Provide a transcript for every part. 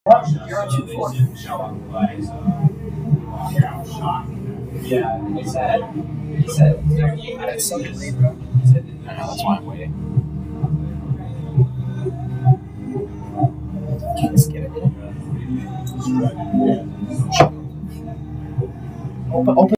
You're 240. Yeah, he said, that's so delayed, bro. I know, that's why I'm waiting. Can't skip it. Open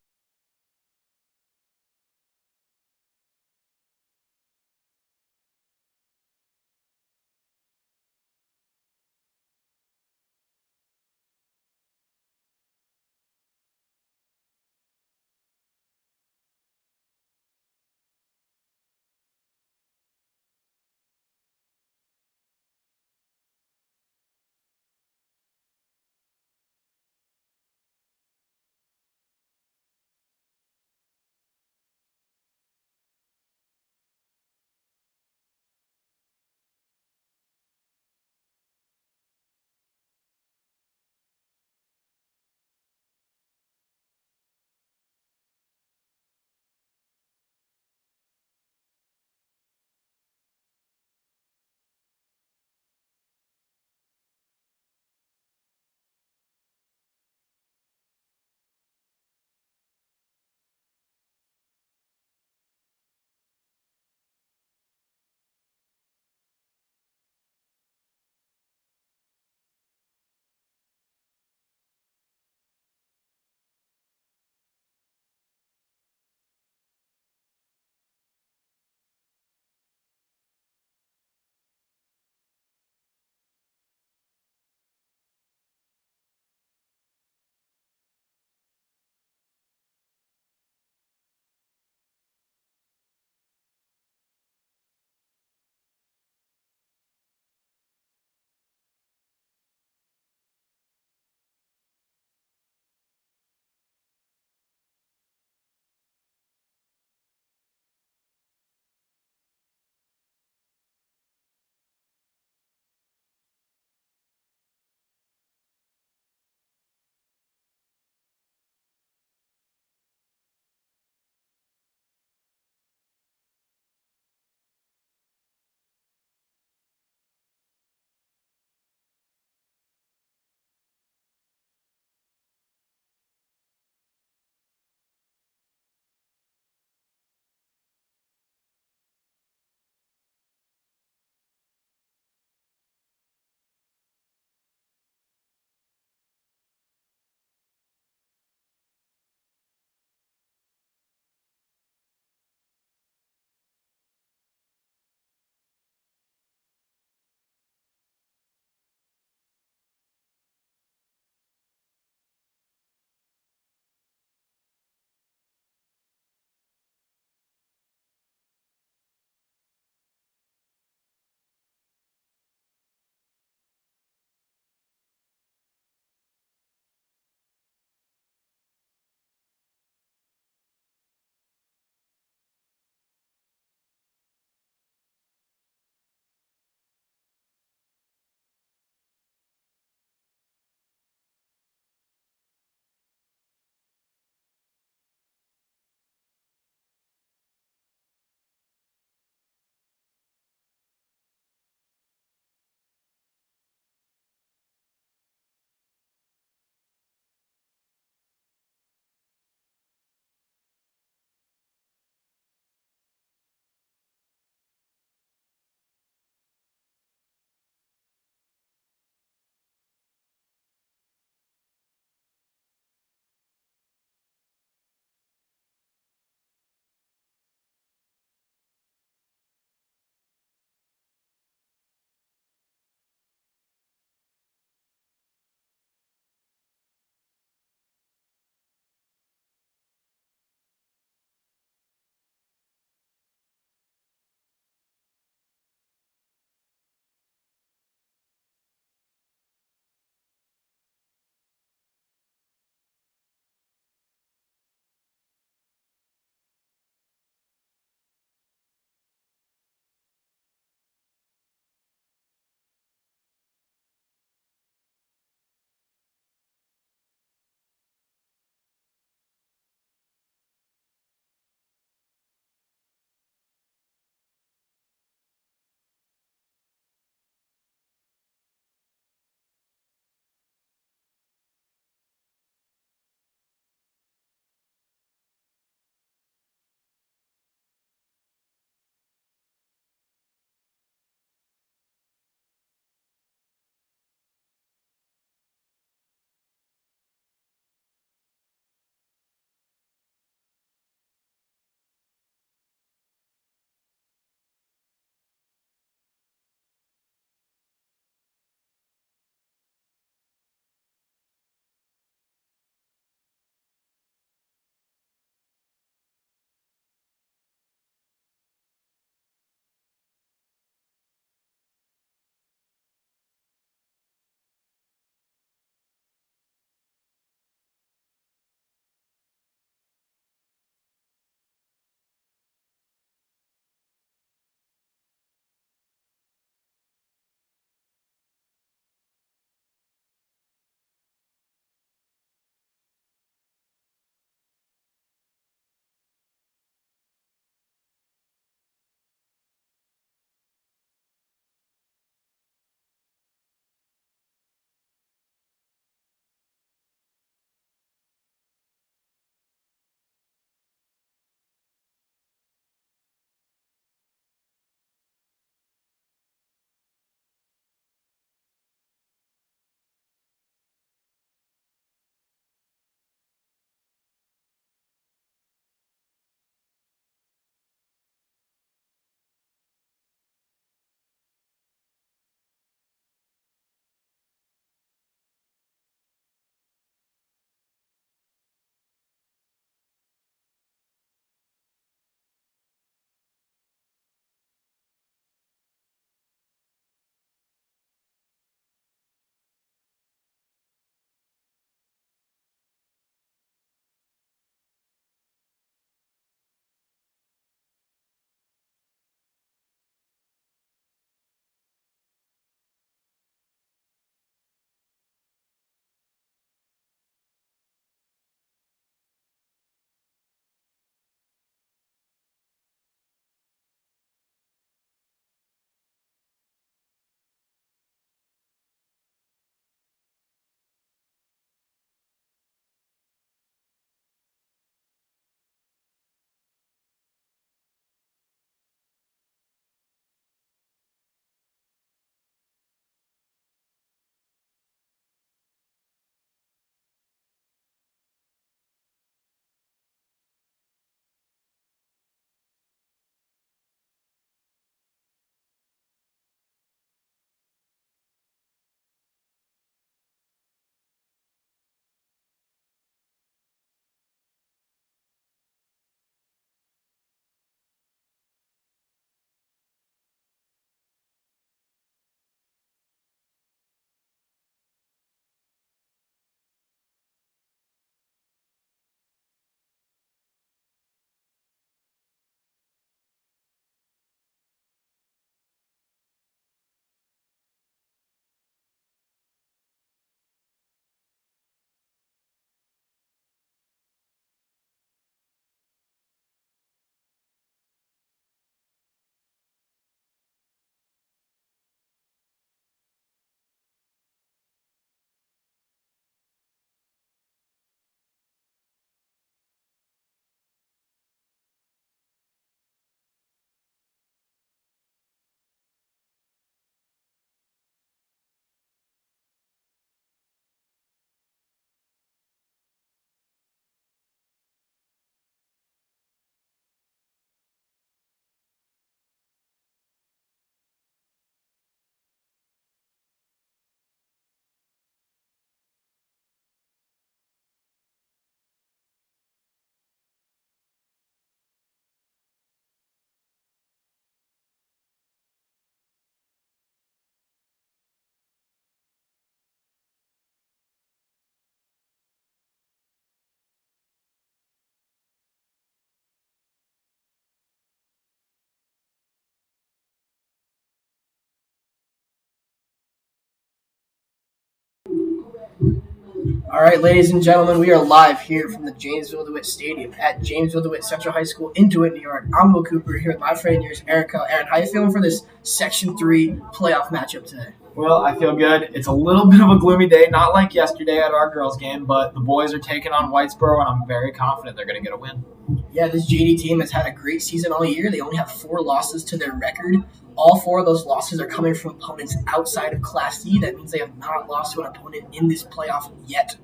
All right, ladies and gentlemen, we are live here from the Jamesville DeWitt Stadium at Jamesville DeWitt Central High School in DeWitt, New York. I'm Will Cooper here with my friend yours, Erica. Aaron, how you feeling for this Section 3 playoff matchup today? Well, I feel good. It's a little bit of a gloomy day, not like yesterday at our girls' game, but the boys are taking on Whitesboro, and I'm very confident they're going to get a win. Yeah, this JD team has had a great season all year. They only have 4 losses to their record. All 4 of those losses are coming from opponents outside of Class C. That means they have not lost to an opponent in this playoff yet.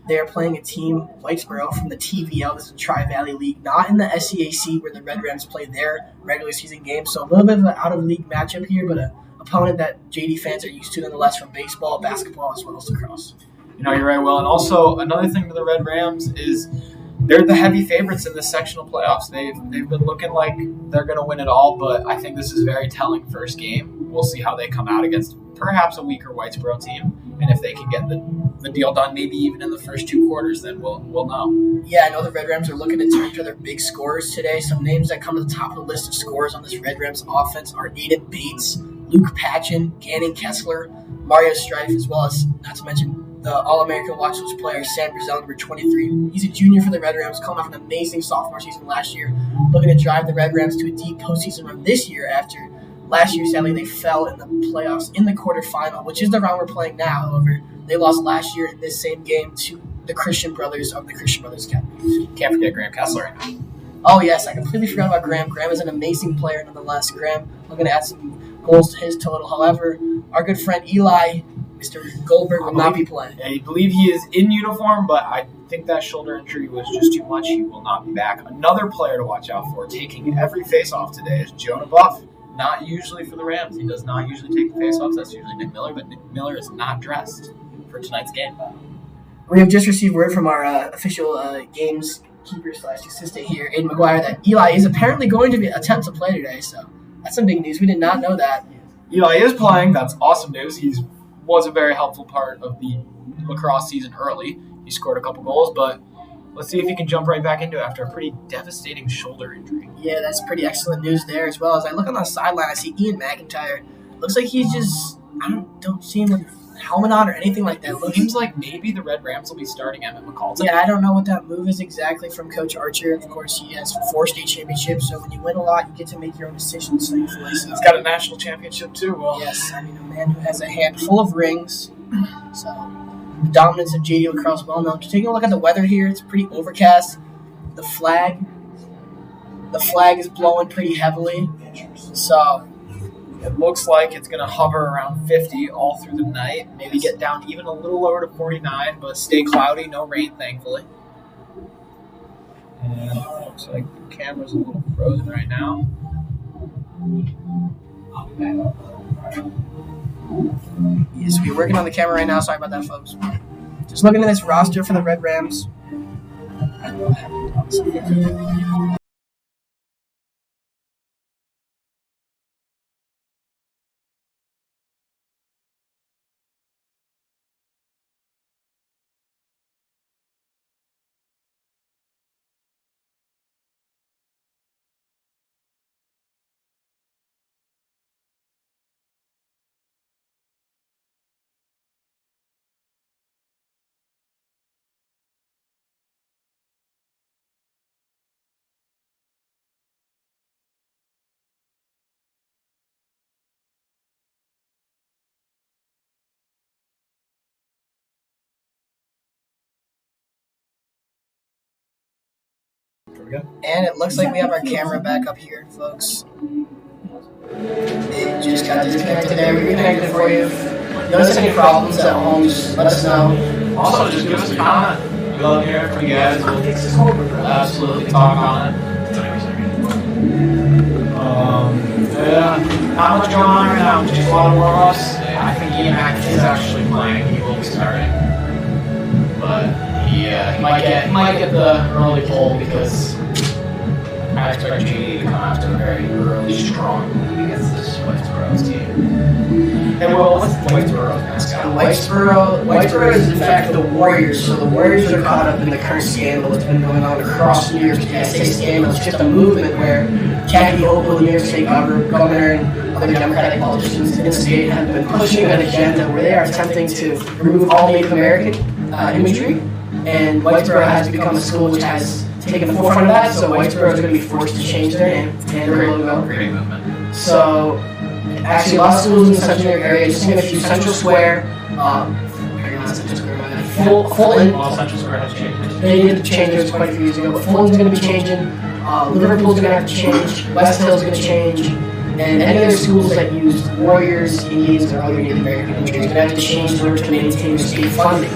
They are playing a team, Whitesboro, from the TVL, this is the Tri-Valley League, not in the SCAC where the Red Rams play their regular season games. So a little bit of an out-of-league matchup here, but an opponent that JD fans are used to nonetheless from baseball, basketball, as well as lacrosse. You're right, Will. And also, another thing to the Red Rams is they're the heavy favorites in the sectional playoffs. They've been looking like they're going to win it all, but I think this is a very telling first game. We'll see how they come out against perhaps a weaker Whitesboro team. And if they can get the deal done, maybe even in the first 2 quarters, then we'll know. Yeah, I know the Red Rams are looking to turn to their big scorers today. Some names that come to the top of the list of scorers on this Red Rams offense are Aiden Bates, Luke Patchen, Gannon Kessler, Mario Strife, as well as, not to mention, the All-American watch list player, Sam Brazell, number 23. He's a junior for the Red Rams, coming off an amazing sophomore season last year, looking to drive the Red Rams to a deep postseason run this year after last year, sadly, they fell in the playoffs in the quarterfinal, which is the round we're playing now. However, they lost last year in this same game to the Christian Brothers of the Christian Brothers Academy. Can't forget Graham Kessler. Oh, yes, I completely forgot about Graham. Graham is an amazing player nonetheless. Graham, I'm going to add some goals to his total. However, our good friend Eli, Mr. Goldberg, will not be playing. I believe he is in uniform, but I think that shoulder injury was just too much. He will not be back. Another player to watch out for, taking every face-off today, is Jonah Buff. Not usually for the Rams. He does not usually take the face-offs. That's usually Nick Miller, but Nick Miller is not dressed for tonight's game. We have just received word from our official games keeper/assistant here, Aiden McGuire, that Eli is apparently going to attempt to play today. So that's some big news. We did not know that. Eli is playing. That's awesome news. He was a very helpful part of the lacrosse season early. He scored a couple goals, but let's see if he can jump right back into it after a pretty devastating shoulder injury. Yeah, that's pretty excellent news there as well. As I look on the sideline, I see Ian McIntyre. Looks like he's just, don't see him with a helmet on or anything like that. Seems like maybe the Red Rams will be starting Emmett McCall today. Yeah, I don't know what that move is exactly from Coach Archer. Of course, he has 4 state championships, so when you win a lot, you get to make your own decisions. So he's got a national championship too. Well, yes, a man who has a handful of rings. So the dominance of JD Lacrosse well known. Taking a look at the weather here, it's pretty overcast. The flag is blowing pretty heavily. So it looks like it's going to hover around 50 all through the night. Maybe get down even a little lower to 49, but stay cloudy, no rain, thankfully. And it looks like the camera's a little frozen right now. Yes, we're working on the camera right now. Sorry about that, folks. Just looking at this roster for the Red Rams. And it looks like we have our camera back up here, folks. It just got disconnected there. We reconnected it for you. If you notice any problems at home, just let us know. Also, just give us a comment. We love hearing from you guys. We'll absolutely talk on it. Not much going on right now. Just a lot of warm-ups. I think Ian Mack is actually playing. He will be starting. But he might get the early pull because I expect JD to come out to a very early, strong lead against this Whitesboro team. And well, what's Whitesboro's mascot? Whitesboro is in fact the Warriors. So the Warriors are caught up in the current scandal that's been going on across New York State. I say scandal, it's just a movement where Kathy Hochul, New York State governor, and other Democratic politicians in the state have been pushing an agenda where they are attempting to remove all Native American imagery, and Whitesboro has become a school which has taken the forefront of that, so Whitesboro is going to be forced to change their name and their logo. Great movement. So, actually, a lot of schools in the Central area, just to name a few, Central Square, Fulton. Well, Central Square has changed. They did change theirs quite a few years ago, but Fulton's going to be changing. Liverpool's going to have to change. West Hill's going to change. And any other schools that use Warriors, Indians, or other Native American imagery are going to have to change in order to maintain their state funding.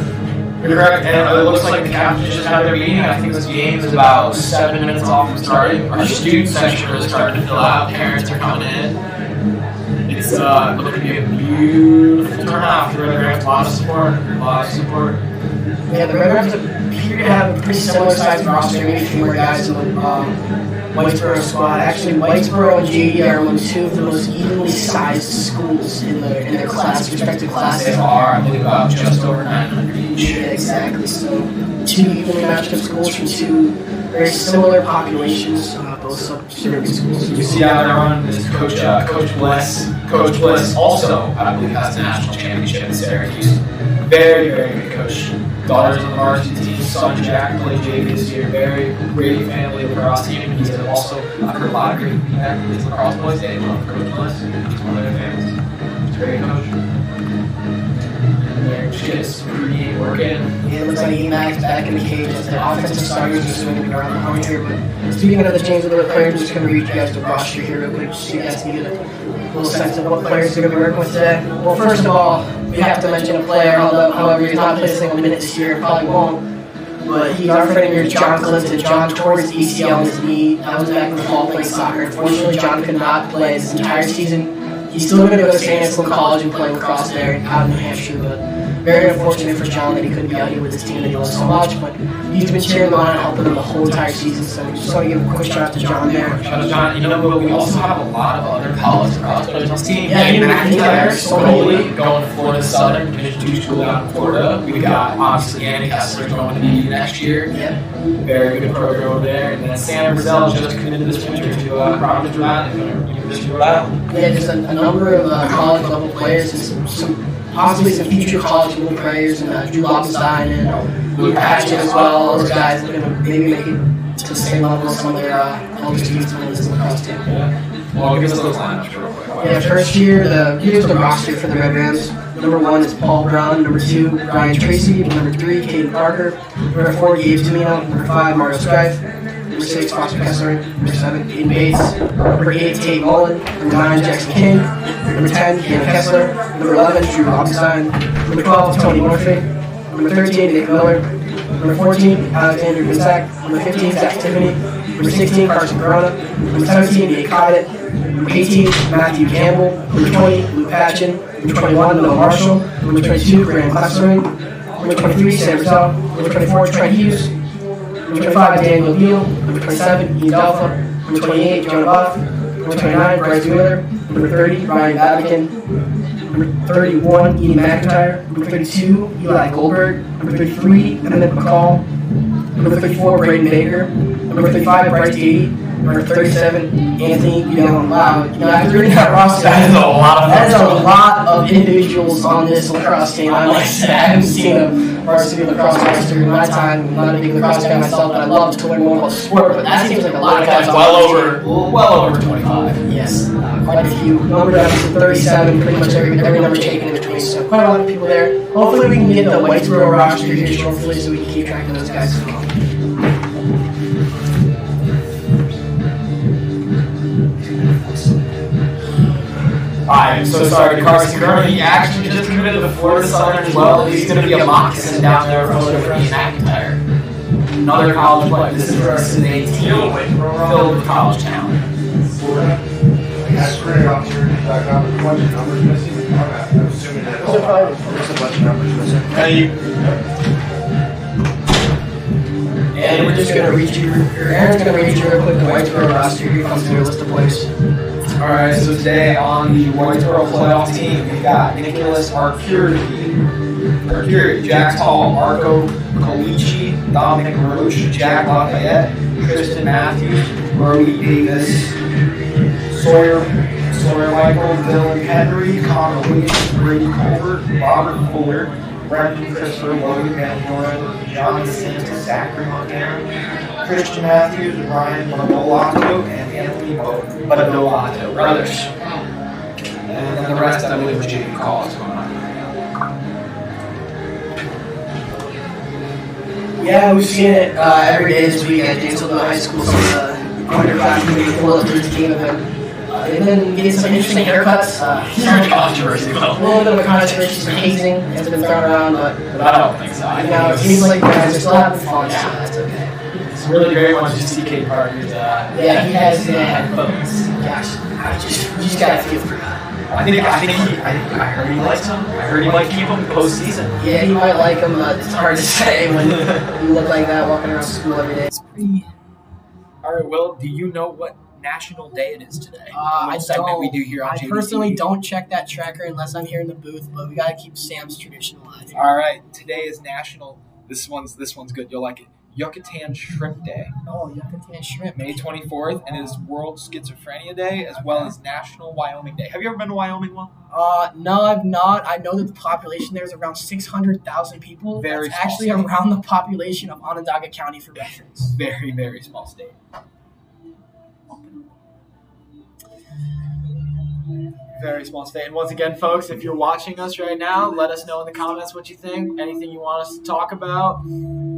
You're correct, and it looks like the captains just had their meeting. I think this game is about 7 minutes off from starting. Our student section is starting to fill out. Parents are coming in. It's looking to be a beautiful turnout for the Red Rams. A lot of support. Yeah, the Red Rams appear to have a pretty similar size roster, maybe a few more guys in the Whitesboro squad. Actually, Whitesboro and JD are among two of the most evenly sized schools in their respective classes. They are, I believe, about just over 900 each. Yeah, exactly. So, two evenly matched up schools from two very similar populations, both suburban schools. You see how they're running this Coach Bliss. Coach Bliss also, I believe, has the national championship in Syracuse. Very, very good coach. Daughters on the varsity team. Son Jack played JV this year. Very great family lacrosse team. He's also, I've heard a lot of great feedback from his lacrosse boys. They love Coach Bliss. He's one of their fans. He's a great coach. And they're just getting some pretty work in. Yeah, it looks like Emax back in the cage as the offensive starters are swinging around the horn here. But speaking of the Jamesville players, I'm just going to read you guys the roster here real quick so you guys can get a little sense of what players are going to be working with today. Well, first of all, we have to mention a player, however, he's not played a single minute this year, probably won't. But he's our friend here, John Clinton. John tore his ACL in his knee. That was back in the fall playing soccer. Unfortunately, John could not play his entire season. He's still going to go to St. Anselm College and play lacrosse there out in New Hampshire, but very unfortunate for John that he couldn't be out here with his team that he loves so much, but he's been cheering him on and helping him the whole entire season, so we just want to give a quick shout out to John there. Shout out to John. You know, but we also have a lot of other college lacrosse players on this team. Yeah, Aiden McGuire, totally. going to Florida Southern, Division II school out in Florida. We've got, obviously, Annie Kessler going to be next year. Yep. Very good program over there. And then Santa Brazil just committed this winter to Providence, Rhode Island, University of Rhode Island. Yeah, just a number of college level players and some possibly some future college level players, and Drew Loppenstein and Luke Patchen as well. All those guys are going to maybe make it to the same level as some of their older students on this lacrosse team. Yeah. Well, give us those lineups real quick. Yeah, first year, here's the roster for the Red Rams. Number 1 is Paul Brown. Number 2, Brian Tracy. Number 3, Caden Parker. Number 4, Gabe Tomino. Number 5, Mario Strife. Number 6, Foster Kessler. Number 7, Aiden Bates. Number 8, Tate Mullen. Number 9, Jackson King. Number 10, Hannah Kessler. Number 11, Drew Loppenstein. Number 12, Tony Murphy. Number 13, Nick Miller. Number 14, Alexander Ginzak. Number 15, Zach Tiffany. Number 16, Carson Corona. Number 17, Nate Coddett. Number 18, Matthew Campbell. Number 20, Luke Patchen. Number 21, Noah Marshall. Number 22, Graham Klessering. Number 23, Sam Rizal. Number 24, Trent Hughes. Number 25, Daniel Neal. Number 27, Ian Delpha. Number 28, Jonah Buff. Number 29, Bryce Wheeler. Number 30, Ryan Vatican. Number 31, Ian McIntyre. Number 32, Eli Goldberg. Number 33, Emmett McCall. Number 34, Braden Baker. Number 35, Bryce Gady. Number 37, Anthony Young. Wow, after reading that roster, That is a lot of individuals on this lacrosse team. I haven't seen a varsity lacrosse roster in my time. I'm not a big lacrosse guy myself, but I love to learn more about the sport. But that seems like a lot of guys. Well over 25. Yes, quite a few. Number down to 37, pretty much every number taken in between. So quite a lot of people there. Hopefully we can get the Whitesboro roster here shortly so we can keep track of those guys as well. I'm so sorry to Carson Corona. He actually just committed to Florida Southern as well. He's going to be a moccasin down there for Ian McIntyre. Another college player. This is for us in 18, filled with college talent. That's great opportunity. I got a bunch of numbers missing. I'm assuming that there's a bunch of numbers missing. And we're just going to read you, Aaron's going to read you real quick the Whitesboro roster. Here comes your list of players. Alright, so today on the Whitesboro playoff team, we've got Nicholas Arcuri, Jax Hall, Marco Colici, Dominic Roach, Jack Lafayette, Tristan Matthews, Brody Davis, Sawyer Michael, Dylan Henry, Connor Williams, Brady Colbert, Robert Fuller, Brendan Christopher, Logan Van Doren, John DeSantis, Zachary Montana, Christian Matthews, Ryan Badolato, and Anthony Badolato, brothers. And then the rest, I believe, was JV calls going on. Yeah, we've seen it every day this week at Jamesville High School. Some underclassmen pull up to the team of him. They've been getting some interesting haircuts. Controversy, A little bit of a controversy, some hazing has been thrown around, but I don't think so. it seems like guys are still having fun, so that's okay. It's really great once you see Kate Parker's Yeah, he has headphones. Gosh, you just gotta feel for that. I heard he likes him. I heard he might keep him postseason. Yeah, he might like him, but it's hard to say when you look like that walking around school every day. It's pretty. All right, Will, do you know what National Day it is today? I segment we do here on I JDTV. personally don't check that tracker unless I'm here in the booth, but we gotta keep Sam's tradition alive. All right, today is National. This one's good. You'll like it. Yucatan Shrimp Day, Oh, Yucatan shrimp. May 24th, and it is World Schizophrenia Day as well as National Wyoming Day. Have you ever been to Wyoming, Will? No, I've not. I know that the population there is around 600,000 people. Very That's small actually state. around the population of Onondaga County for reference. Very, very small state. Very small state. And once again, folks, if you're watching us right now, let us know in the comments what you think. Anything you want us to talk about,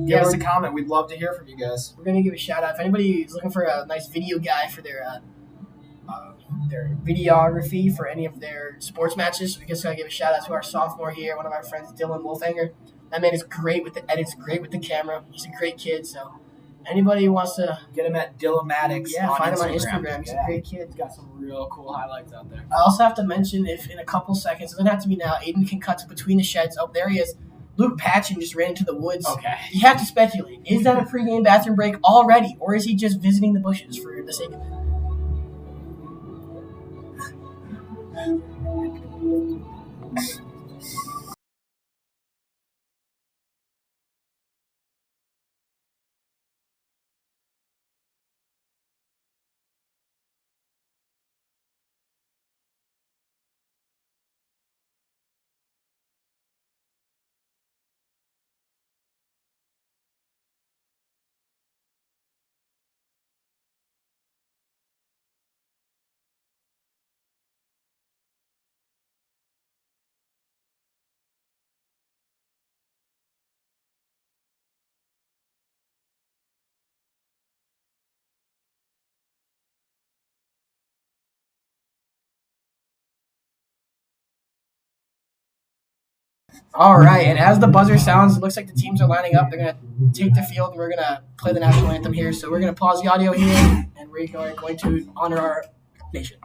give us a comment. We'd love to hear from you guys. We're gonna give a shout out if anybody is looking for a nice video guy for their videography for any of their sports matches. We just gotta give a shout out to our sophomore here, one of our friends, Dylan Wolfanger. That man is great with the edits, great with the camera. He's a great kid. So anybody who wants to Get him at Dillamatics. find him on Instagram. He's a great kid. He's got some real cool highlights out there. I also have to mention, if in a couple seconds, it doesn't have to be now, Aiden can cut to between the sheds. Oh, there he is. Luke Patchen just ran into the woods. Okay. You have to speculate. Is that a pregame bathroom break already, or is he just visiting the bushes for the sake of it? All right, and as the buzzer sounds, it looks like the teams are lining up. They're going to take the field. We're going to play the national anthem here. So we're going to pause the audio here, and we're going to honor our nation.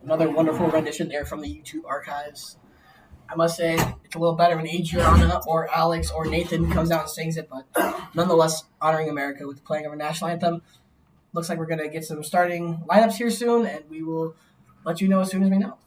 Another wonderful rendition there from the YouTube archives. I must say, it's a little better when Adriana or Alex or Nathan comes out and sings it, but nonetheless, honoring America with playing of our national anthem. Looks like we're going to get some starting lineups here soon, and we will let you know as soon as we know.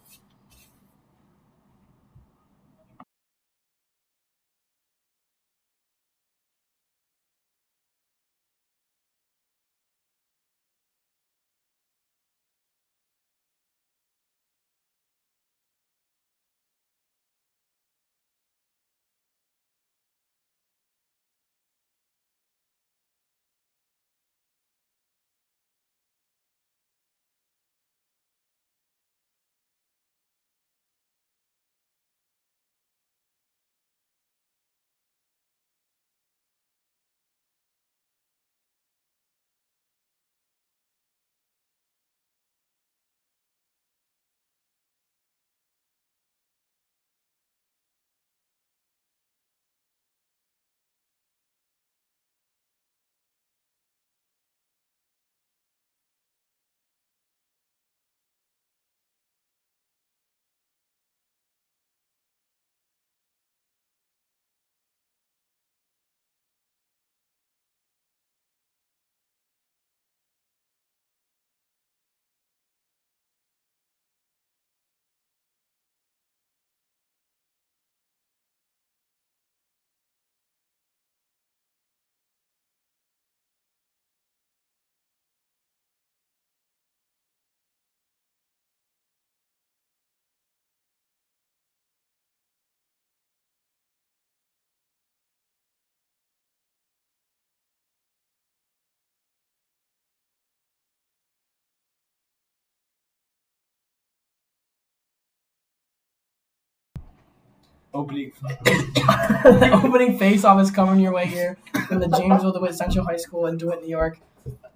Opening. The opening face-off is coming your way here from the Jamesville DeWitt Central High School in DeWitt, New York.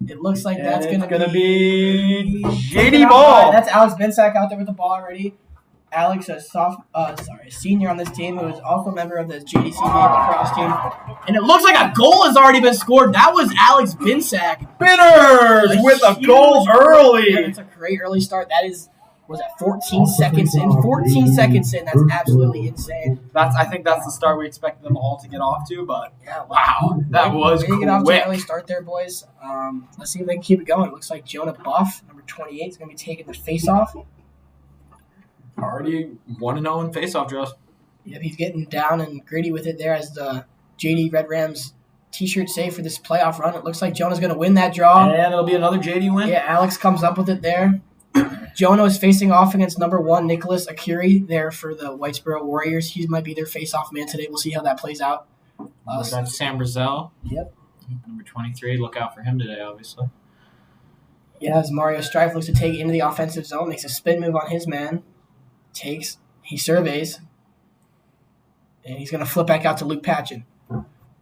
It looks like that's going to be JD Ball. That's Alex Binsack out there with the ball already. Alex, a senior on this team, who is also a member of the JDCB lacrosse team. And it looks like a goal has already been scored. That was Alex Binsack. Bitters with a goal early. Yeah, it's a great early start. That was it 14 seconds in? 14 seconds in. That's absolutely insane. I think that's the start we expected them all to get off to, but yeah, wow, that was quick. Get off to an early quick. start there, boys. Let's see if they can keep it going. It looks like Jonah Buff, number 28, is going to be taking the face-off. Already 1-0 in face-off draws. Yep, he's getting down and gritty with it there as the JD Red Rams t-shirt say for this playoff run. It looks like Jonah's going to win that draw. And it'll be another JD win. Yeah, Alex comes up with it there. Jonah is facing off against number 1, Nicholas Akiri, there for the Whitesboro Warriors. He might be their face-off man today. We'll see how that plays out. That's Sam Brazel. Yep. Number 23. Look out for him today, obviously. Yeah, as Mario Strife looks to take it into the offensive zone, makes a spin move on his man. He surveys, and he's going to flip back out to Luke Patchen.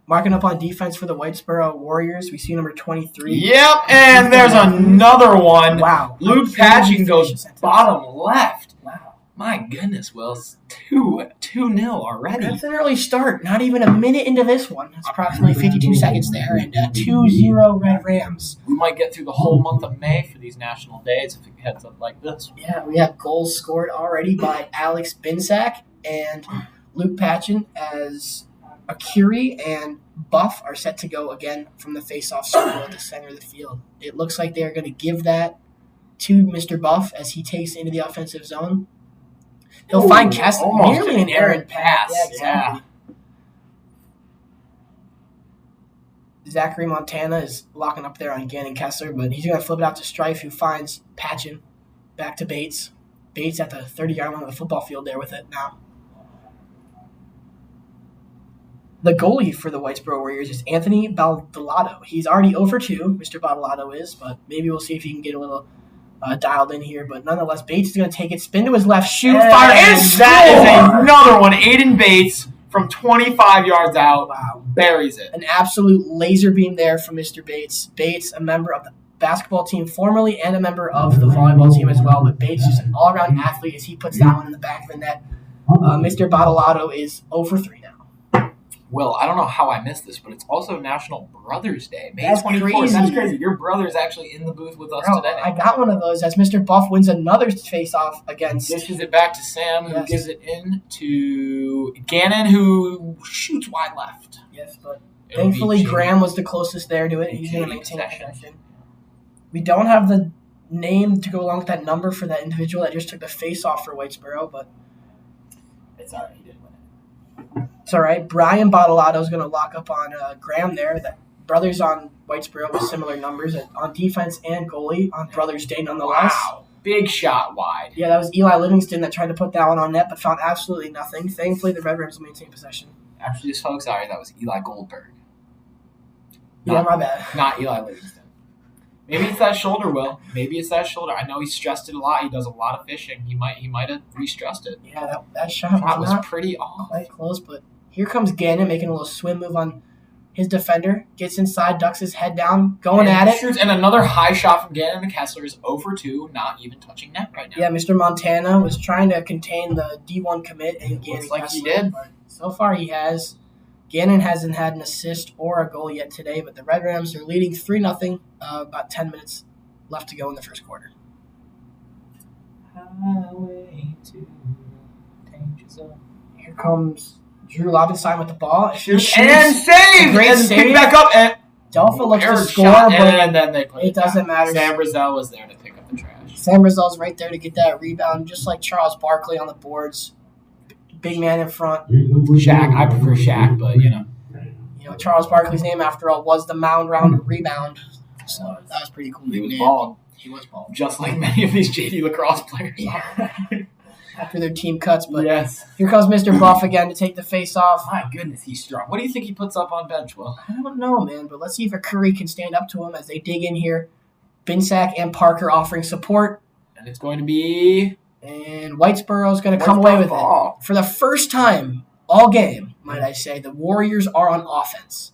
Marking up on defense for the Whitesboro Warriors, we see number 23. Yep, and there's another one. Wow. Luke Patchen goes bottom left. Wow. My goodness, Will. It's 2-0 already. That's an early start. Not even a minute into this one. It's approximately 52 seconds there, and 2-0 Red Rams. We might get through the whole month of May for these national days if it heads up like this. Yeah, we have goals scored already by Alex Binsack and Luke Patchen, as Akiri and Buff are set to go again from the face-off circle at the center of the field. It looks like they're going to give that to Mr. Buff as he takes into the offensive zone. He'll find Kessler. Almost Nearly an errant pass. Yeah, exactly. Zachary Montana is locking up there on Gannon Kessler, but he's going to flip it out to Strife, who finds Patchen back to Bates. Bates at the 30-yard line of the football field there with it now. The goalie for the Whitesboro Warriors is Anthony Baldolato. He's already over 2, Mr. Baldolato is, but maybe we'll see if he can get a little dialed in here. But nonetheless, Bates is going to take it, spin to his left, shoot, fire, and that score! is another one. Aiden Bates from 25 yards out. Wow. Buries it. An absolute laser beam there from Mr. Bates. Bates, a member of the basketball team formerly and a member of the volleyball team as well. But Bates is an all-around athlete as he puts that one in the back of the net. Mr. Baldolato is 0 for 3 now. Will, I don't know how I missed this, but it's also National Brothers Day. May That's 24th. crazy. That's crazy. Your brother is actually in the booth with us today. I got one of those as Mr. Buff wins another face-off against... Dishes it back to Sam, who Yes. gives it in to Gannon, who shoots wide left. Yes, but It'll thankfully be Jamie. Graham was the closest there to it. He's going to Jamie maintain possession. possession. We don't have the name to go along with that number for that individual that just took the face-off for Whitesboro, but It's all right. He did win it. it's all right. Brian Baldolato is going to lock up on Graham there. The brothers on Whitesboro with similar numbers on defense and goalie on Brothers Day nonetheless. Wow. Big shot wide. Yeah, that was Eli Livingston that tried to put that one on net but found absolutely nothing. Thankfully, the Red Rams will maintain possession. Actually, just folks, sorry, that was Eli Goldberg. Yeah, my bad. Not Eli Livingston. Maybe it's that shoulder, Will. Maybe it's that shoulder. I know he stressed it a lot. He does a lot of fishing. He might have re-stressed it. Yeah, that shot That was was not pretty off. quite close, but here comes Gannon making a little swim move on his defender. Gets inside, ducks his head down, going at it. Shoots, and another high shot from Gannon and Kessler is 0 for 2, not even touching net right now. Yeah, Mr. Montana was trying to contain the D1 commit and Gannon. Looks like he Kessler, did. but so far he has. Gannon hasn't had an assist or a goal yet today, but the Red Rams are leading 3-0. About 10 minutes left to go in the first quarter. Highway to danger zone. Here comes Drew Lobenstein with the ball. Shoots and saves! Great And save. pick back up. And Delpha looks to error score, shot, but and then they play it doesn't matter. Sam Brazel was there to pick up the trash. Sam Brazel's right there to get that rebound, just like Charles Barkley on the boards. Big man in front. Shaq. I prefer Shaq, but, You know, Charles Barkley's name, after all, was the mound round rebound. So that was pretty cool. he was nickname. bald. He was bald. Just like many of these JD lacrosse players. After their team cuts, but Yes. here comes Mr. Buff again to take the face off. My goodness, he's strong. What do you think he puts up on bench, Will? I don't know, man, but let's see if a Curry can stand up to him as they dig in here. Binsack and Parker offering support, And it's going to be and Whitesboro's going to come away with it. For the first time all game, might I say, the Warriors are on offense.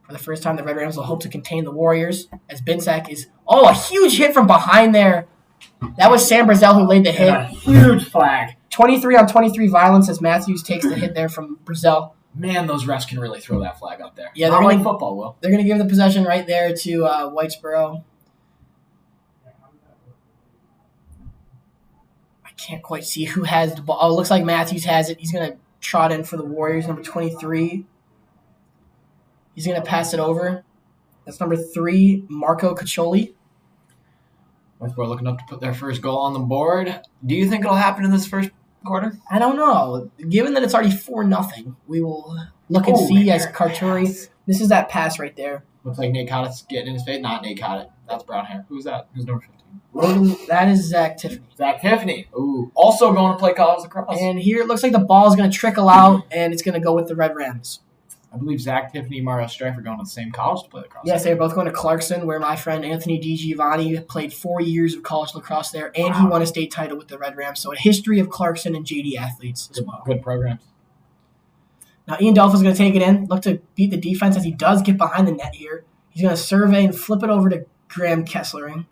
For the first time, the Red Rams will hope to contain the Warriors as Binsack is... Oh, a huge hit from behind there. That was Sam Brazel who laid the hit. A huge flag. 23 on 23 violence as Matthews takes the hit there from Brazel. Man, those refs can really throw that flag up there. Yeah, Not they're like gonna- football will. They're going to give the possession right there to Whitesboro. I can't quite see who has the ball. Oh, it looks like Matthews has it. He's going to trot in for the Warriors, number 23. He's going to pass it over. That's number 3, Marco Caccioli. Whitesboro looking up to put their first goal on the board. Do you think it'll happen in this first quarter? I don't know. Given that it's already 4-0, we will look and see as Carturi. This is that pass right there. Looks like Nate Cottett's getting in his face. Not Nate Cottett. That's brown hair. Who's that? Who's number 15? Logan, that is Zach Tiffany. Zach Tiffany. Ooh. Also going to play college lacrosse. And here it looks like the ball is going to trickle out, and it's going to go with the Red Rams. I believe Zach Tiffany and Mario Strife are going to the same college to play lacrosse. Yes, they're both going to Clarkson, where my friend Anthony DiGiovanni played 4 years of college lacrosse there, and he won a state title with the Red Rams. So a history of Clarkson and JD athletes as well. Good programs. Now Ian Delph is going to take it in, look to beat the defense as he does get behind the net here. He's going to survey and flip it over to Graham Kesslering.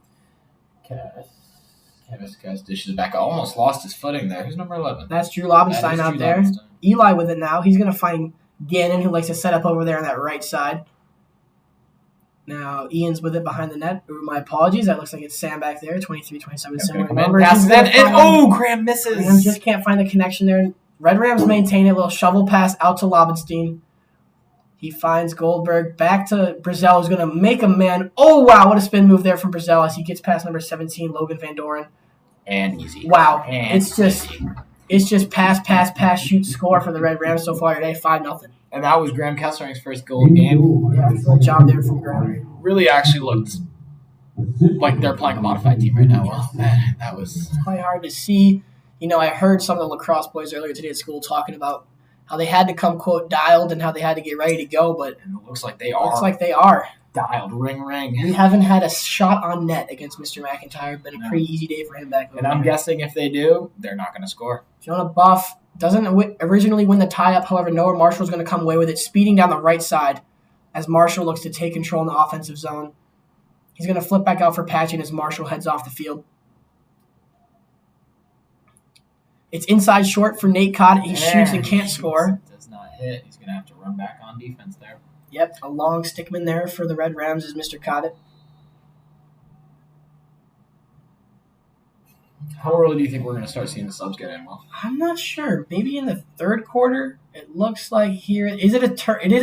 Cass dishes back. I almost lost his footing there. Who's number 11? That's Drew Lobenstein out there. Eli with it now. He's going to find Gannon, who likes to set up over there on that right side. Now, Ian's with it behind the net. Ooh, my apologies. That looks like it's Sam back there, 23-27. Passes in. Graham misses. Graham just can't find the connection there. Red Rams maintain a little shovel pass out to Lobenstein. He finds Goldberg. Back to Brazel, who's going to make a man. Oh, wow. What a spin move there from Brazel as he gets past number 17, Logan Van Doren. And easy. Wow. And It's just pass, shoot, score for the Red Rams so far today, 5-0. And that was Graham Kesslering's first goal of the game. Yeah, good job there from Graham. Really actually looked like they're playing a modified team right now. Well, that was... It's quite hard to see. You know, I heard some of the lacrosse boys earlier today at school talking about how they had to come, quote, dialed and how they had to get ready to go, but And it looks like they are. looks like they are. Dialed. Ring. We haven't had a shot on net against Mr. McIntyre. Been a pretty easy day for him back over And I'm there. guessing if they do, they're not going to score. Jonah Buff doesn't originally win the tie-up. However, Noah Marshall's going to come away with it, speeding down the right side as Marshall looks to take control in the offensive zone. He's going to flip back out for Patchen as Marshall heads off the field. It's inside short for Nate Cottet. He shoots and can't score. Does not hit. He's going to have to run back on defense there. Yep, a long stickman there for the Red Rams is Mr. Cottet. How early do you think we're going to start seeing the subs get in? Well, I'm not sure. Maybe in the third quarter. It looks like here. It is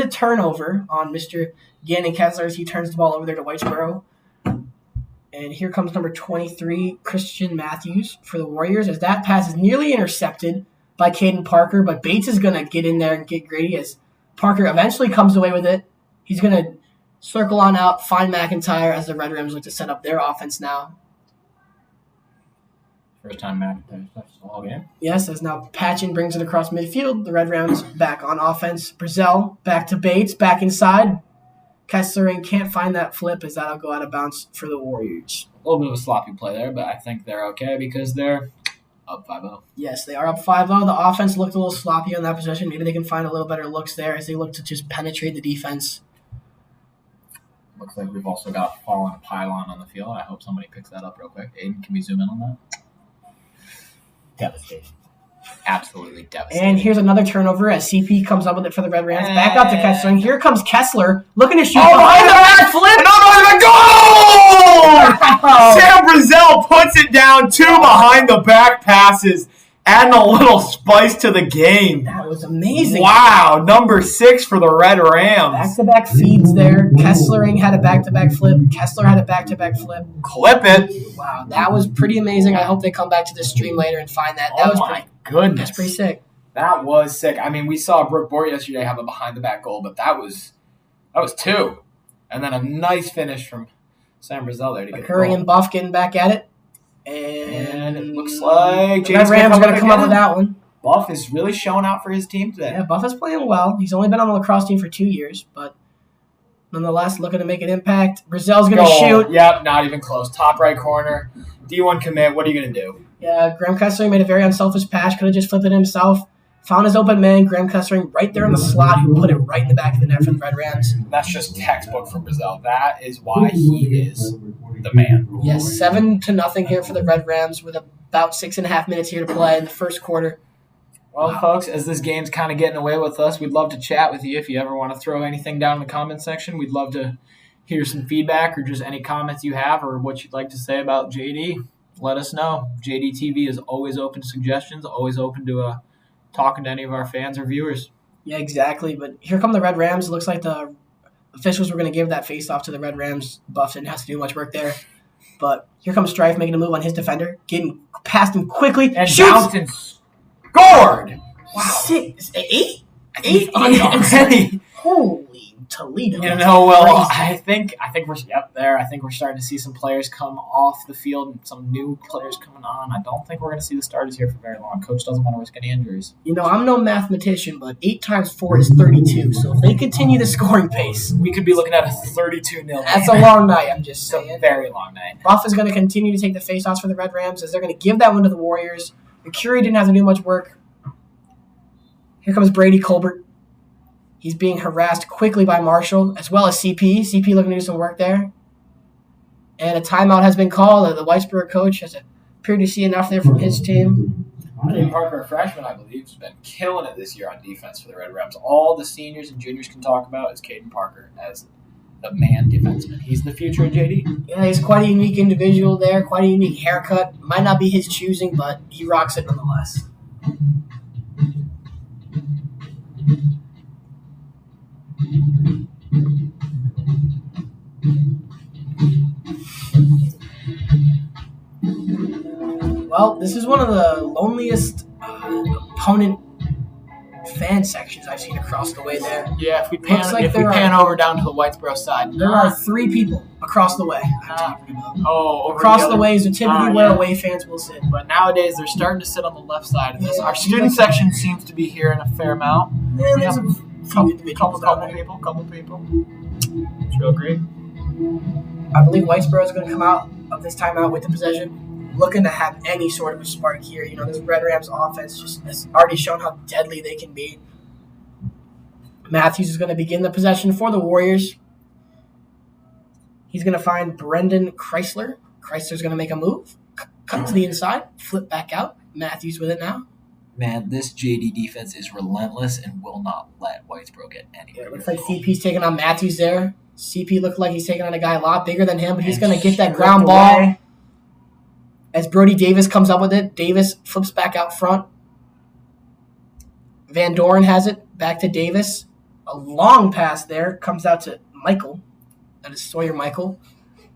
a turnover on Mr. Gannon Kessler as he turns the ball over there to Whitesboro. And here comes number 23, Christian Matthews for the Warriors, as that pass is nearly intercepted by Caden Parker, but Bates is going to get in there and get gritty as Parker eventually comes away with it. He's going to circle on out, find McIntyre as the Red Rams look to set up their offense now. first time McIntyre touched the ball game. Yes, as now Patchen brings it across midfield. The Red Rams back on offense. Brazel back to Bates, back inside. Kesslering can't find that flip as that'll go out of bounds for the Warriors. A little bit of a sloppy play there, but I think they're okay because they're up 5-0. Yes, they are up 5-0. The offense looked a little sloppy on that possession. Maybe they can find a little better looks there as they look to just penetrate the defense. Looks like we've also got a fallen pylon on the field. I hope somebody picks that up real quick. Aiden, can we zoom in on that? Devastating. Absolutely devastating. And here's another turnover as CP comes up with it for the Red Rams. Back out to Kessler. Here comes Kessler looking to shoot. Behind the back flip! Goal! Sam Brazel puts it down. 2 behind the back passes, adding a little spice to the game. That was amazing. Wow, number 6 for the Red Rams. Back-to-back feeds there. Kesslering had a back-to-back flip. Kessler had a back-to-back flip. Clip it. Wow, that was pretty amazing. I hope they come back to this stream later and find that. That was Goodness. That's pretty sick. That was sick. I mean, we saw Brooke Bohr yesterday have a behind-the-back goal, but that was 2. And then a nice finish from Sam Brazel there to get Curry the and Buff getting back at it. And it looks like the Red Rams are going to come up with that one. Buff is really showing out for his team today. Yeah, Buff is playing well. He's only been on the lacrosse team for 2 years, but nonetheless, looking to make an impact. Brazel's going to shoot. Yep, not even close. Top right corner. D1 commit. What are you going to do? Yeah, Graham Kessler made a very unselfish pass. Could have just flipped it himself. Found his open man, Graham Kessling, right there in the slot, who put it right in the back of the net for the Red Rams. That's just textbook for Brazil. That is why he is the man. Yes, 7-0 here for the Red Rams with about 6.5 minutes here to play in the first quarter. Well, folks, as this game's kind of getting away with us, we'd love to chat with you. If you ever want to throw anything down in the comment section, we'd love to hear some feedback or just any comments you have or what you'd like to say about JD. Let us know. JD TV is always open to suggestions, always open to talking to any of our fans or viewers. Yeah, exactly. But here come the Red Rams. It looks like the officials were going to give that face-off to the Red Rams. Buff didn't have to do much work there. But here comes Strife making a move on his defender, getting past him quickly. And shoots! bounced and scored! Wow. 8 already. Holy Toledo. You know, well, I think we're there. I think we're starting to see some players come off the field and some new players coming on. I don't think we're going to see the starters here for very long. Coach doesn't want to risk any injuries. You know, I'm no mathematician, but 8 times 4 is 32. So if they continue the scoring pace, we could be looking at a 32-0. That's a long night, I'm just saying. It's a very long night. Buff is going to continue to take the faceoffs for the Red Rams as they're going to give that one to the Warriors. McGuire didn't have to do much work. Here comes Brady Colbert. He's being harassed quickly by Marshall, as well as CP. CP looking to do some work there. And a timeout has been called. The Whitesboro coach has appeared to see enough there from his team. Aiden Parker, a freshman, I believe, has been killing it this year on defense for the Red Rams. All the seniors and juniors can talk about is Caden Parker as the man defenseman. He's the future of JD. Yeah, he's quite a unique individual there, quite a unique haircut. Might not be his choosing, but he rocks it nonetheless. Well, this is one of the loneliest opponent fan sections I've seen across the way there. Yeah, if we pan over down to the Whitesboro side, there are 3 people across the way. I'm talking about. Oh, across the way is typically where away fans will sit. But nowadays they're starting to sit on the left side of this. Our student section seems to be here in a fair amount. Yeah, there's a couple people. It's real great. I believe Whitesboro is going to come out of this timeout with the possession, looking to have any sort of a spark here. You know, this Red Rams offense just has already shown how deadly they can be. Matthews is going to begin the possession for the Warriors. He's going to find Brendan Chrysler. Chrysler's going to make a move, cut to the inside, flip back out. Matthews with it now. Man, this JD defense is relentless and will not let Whitesboro get anywhere. It looks like CP's taking on Matthews there. CP looked like he's taking on a guy a lot bigger than him, but he's going to get that ground ball. As Brody Davis comes up with it, Davis flips back out front. Van Doren has it, back to Davis. A long pass there, comes out to Michael. That is Sawyer Michael.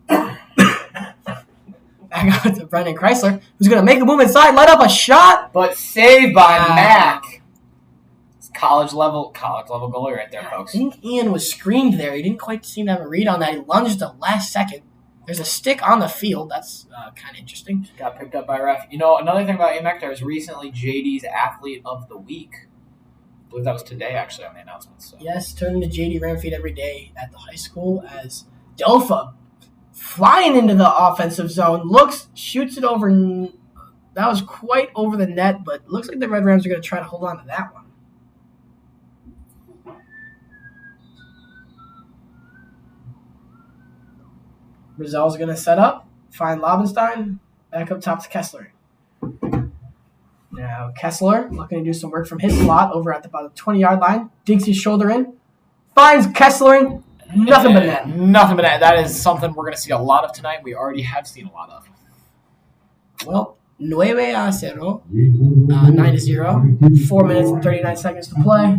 Back out to Brendan Chrysler, who's going to make a move inside, light up a shot. But saved by Mac. It's college level goalie right there, folks. I think Ian was screened there. He didn't quite seem to have a read on that. He lunged the last second. There's a stick on the field. That's kind of interesting. Got picked up by a ref. You know, another thing about Ian Mac, there was recently JD's Athlete of the Week. I believe that was today, actually, on the announcements. So. Yes, turning to JD Ramfeed every day at the high school as Delpha flying into the offensive zone, shoots it over. That was quite over the net, but looks like the Red Rams are going to try to hold on to that one. Rizal's going to set up, find Lobenstein, back up top to Kessler. Now Kessler looking to do some work from his slot over at about the 20-yard line, digs his shoulder in, finds Kessler in. Nothing but net. Nothing but net. That is something we're going to see a lot of tonight. We already have seen a lot of. Well, 9-0, 9-0. 4 minutes and 39 seconds to play.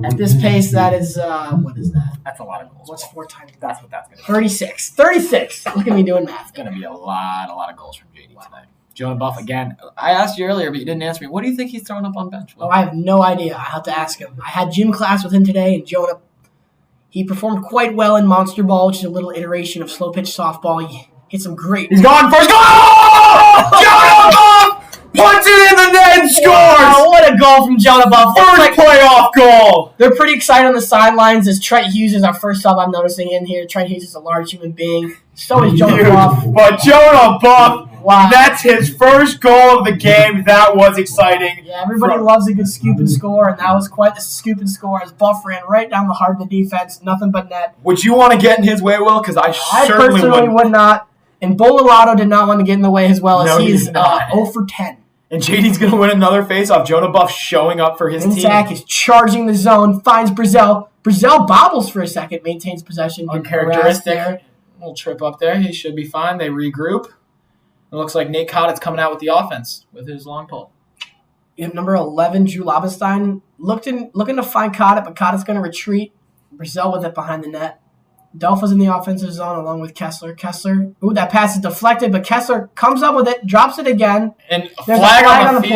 At this pace, that is, what is that? That's a lot of goals. What's 4 times? That's what that's going to be. 36. 36. Look at me doing math. It's going to be a lot of goals from JD tonight. Jonah Buff, again, I asked you earlier, but you didn't answer me. What do you think he's throwing up on bench? Oh, I have no idea. I have to ask him. I had gym class with him today, and Jonah, he performed quite well in Monster Ball, which is a little iteration of slow pitch softball. He hit some great. He's going first goal! Jonah Buff! Punts it in the net and scores! Wow, what a goal from Jonah Buff. First playoff goal! They're pretty excited on the sidelines as Trent Hughes is our first sub I'm noticing in here. Trent Hughes is a large human being. So is Jonah Buff. But Jonah Buff, Wow. that's his first goal of the game. That was exciting. Yeah, everybody loves a good scoop and score, and that was quite the scoop and score as Buff ran right down the heart of the defense. Nothing but net. Would you want to get in his way, Will? Because I certainly personally would not. And Bolalato did not want to get in the way as well as No, he he's did not. 0 for 10. And JD's going to win another face-off. Jonah Buff showing up for his team. Zach is charging the zone, finds Brazil. Brazil bobbles for a second, maintains possession. Uncharacteristic. Little trip up there. He should be fine. They regroup. It looks like Nate Cottett's coming out with the offense with his long pole. You have number 11, Drew Labenstein, looking to find Cottet, but Cottet's going to retreat. Brazil with it behind the net. Delpha's in the offensive zone along with Kessler. Ooh, that pass is deflected, but Kessler comes up with it, drops it again. And There's flag a flag on on the the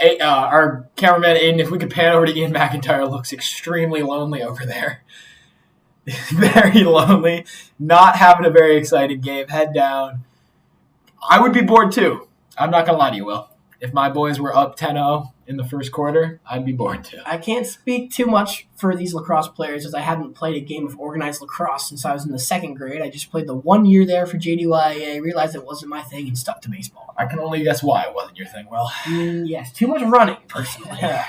field. Our cameraman, Aiden, if we could pan over to Ian McIntyre, looks extremely lonely over there. Very lonely. Not having a very exciting game. Head down. I would be bored too. I'm not going to lie to you, Will. If my boys were up 10-0 in the first quarter, I'd be bored too. I can't speak too much for these lacrosse players as I haven't played a game of organized lacrosse since I was in the second grade. I just played the 1 year there for JDYA, realized it wasn't my thing, and stuck to baseball. I can only guess why it wasn't your thing, Will. Yes, too much running, personally. Yeah.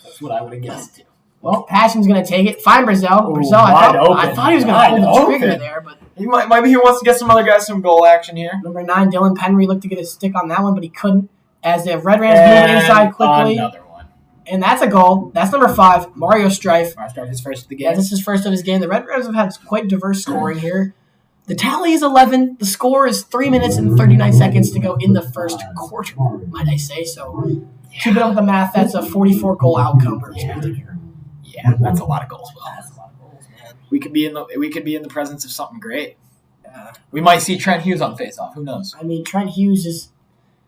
That's what I would have guessed too. Well, Passion's going to take it. Find Brazil. Ooh, Brazil, wide I open. thought he was going to pull the Wide trigger open. there, but Maybe he wants to get some other guys some goal action here. number 9, Dylan Penry, looked to get his stick on that one, but he couldn't. As the Red Rams move inside quickly. Another one. And that's a goal. That's number 5, Mario Strife. His first of the game. Yeah, this is his first of his game. The Red Rams have had quite diverse scoring here. The tally is 11. The score is 3 minutes and 39 seconds to go in the first quarter, might I say. So keep it up with the math. That's a 44-goal outcome we're expecting here. Yeah, that's a lot of goals, Will. That's a lot of goals, man. We could be in the presence of something great. We might see Trent Hughes on face-off. Who knows? I mean, Trent Hughes is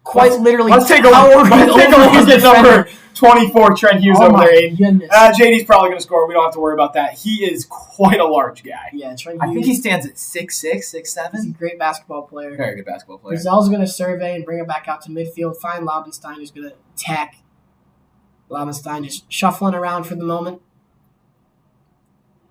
quite literally. Let's take a look at number 24, Trent Hughes over there, Aiden. Goodness. JD's probably going to score. We don't have to worry about that. He is quite a large guy. Yeah, Trent I Hughes. think he stands at 6'6", He's a 6'7". great basketball player. Very good basketball player. Brazil's going to survey and bring it back out to midfield. Find Labenstein, who's going to attack. Labenstein just shuffling around for the moment.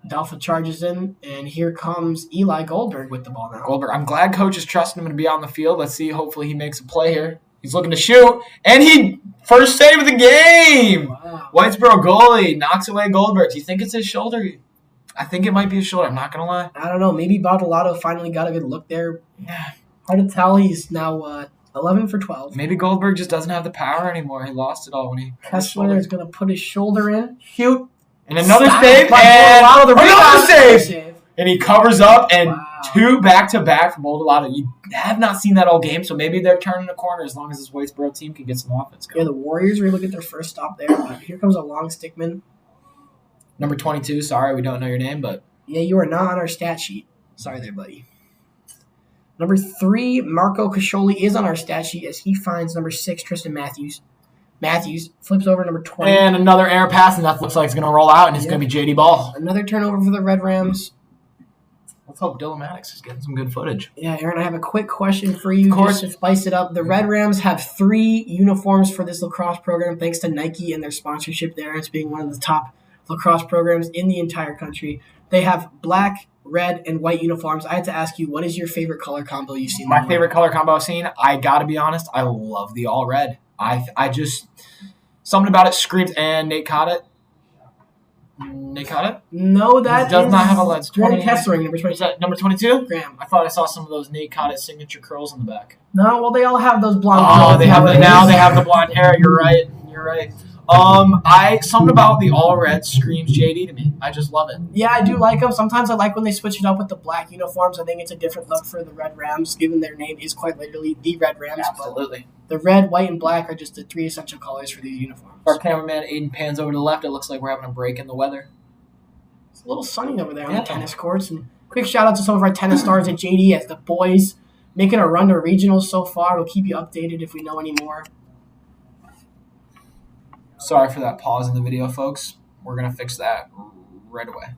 Delpha charges in, and here comes Eli Goldberg with the ball now. Goldberg, I'm glad coach is trusting him to be on the field. Let's see. Hopefully he makes a play here. He's looking to shoot, and he first save of the game. Wow. Whitesboro goalie knocks away Goldberg. Do you think it's his shoulder? I think it might be his shoulder. I'm not going to lie. I don't know. Maybe Bottolato finally got a good look there. Yeah. Hard to tell. He's now 11 for 12. Maybe Goldberg just doesn't have the power anymore. He lost it all when he... Kessler is going to put his shoulder in. Shoot. And another Stop save, by and Bottolato, the another rebound. save! And he covers up, and Wow. 2 back-to-back from Boldolato. You have not seen that all game, so maybe they're turning the corner as long as this Whitesboro team can get some offense Yeah, going. the Warriors were able to get their first stop there. But here comes a long stickman. Number 22, sorry, we don't know your name, but... Yeah, you are not on our stat sheet. Sorry there, buddy. Number 3, Marco Cascioli is on our stat sheet as he finds number 6, Tristan Matthews. Matthews flips over number 20. And another air pass, and that looks like it's going to roll out, and it's going to be JD Ball. Another turnover for the Red Rams. Let's hope Dylan Maddox is getting some good footage. Yeah, Aaron, I have a quick question for you. Of course. Just to spice it up. The Red Rams have 3 uniforms for this lacrosse program thanks to Nike and their sponsorship there as being one of the top lacrosse programs in the entire country. They have black, red, and white uniforms. I had to ask you, what is your favorite color combo you've seen? My favorite color combo I've seen, I got to be honest, I love the all-red. I just, something about it screams, and Nate caught it. No, that does not have a lens. Graham Kessering, number Is 20. that number 22? Graham. I thought I saw some of those Nate Cottet signature curls in the back. No, well, they all have those blonde Oh, curls they have nowadays. now they have the blonde hair. You're right. Something about the all red screams JD to me. I just love it. Yeah, I do like them. Sometimes I like when they switch it up with the black uniforms. I think it's a different look for the Red Rams, given their name is quite literally the Red Rams. Absolutely. The red, white, and black are just the 3 essential colors for these uniforms. Our cameraman Aiden pans over to the left. It looks like we're having a break in the weather. It's a little sunny over there on Yeah. the tennis courts. And quick shout out to some of our tennis stars at JD as the boys making a run to regionals so far. We'll keep you updated if we know any more. Sorry for that pause in the video, folks. We're going to fix that right away.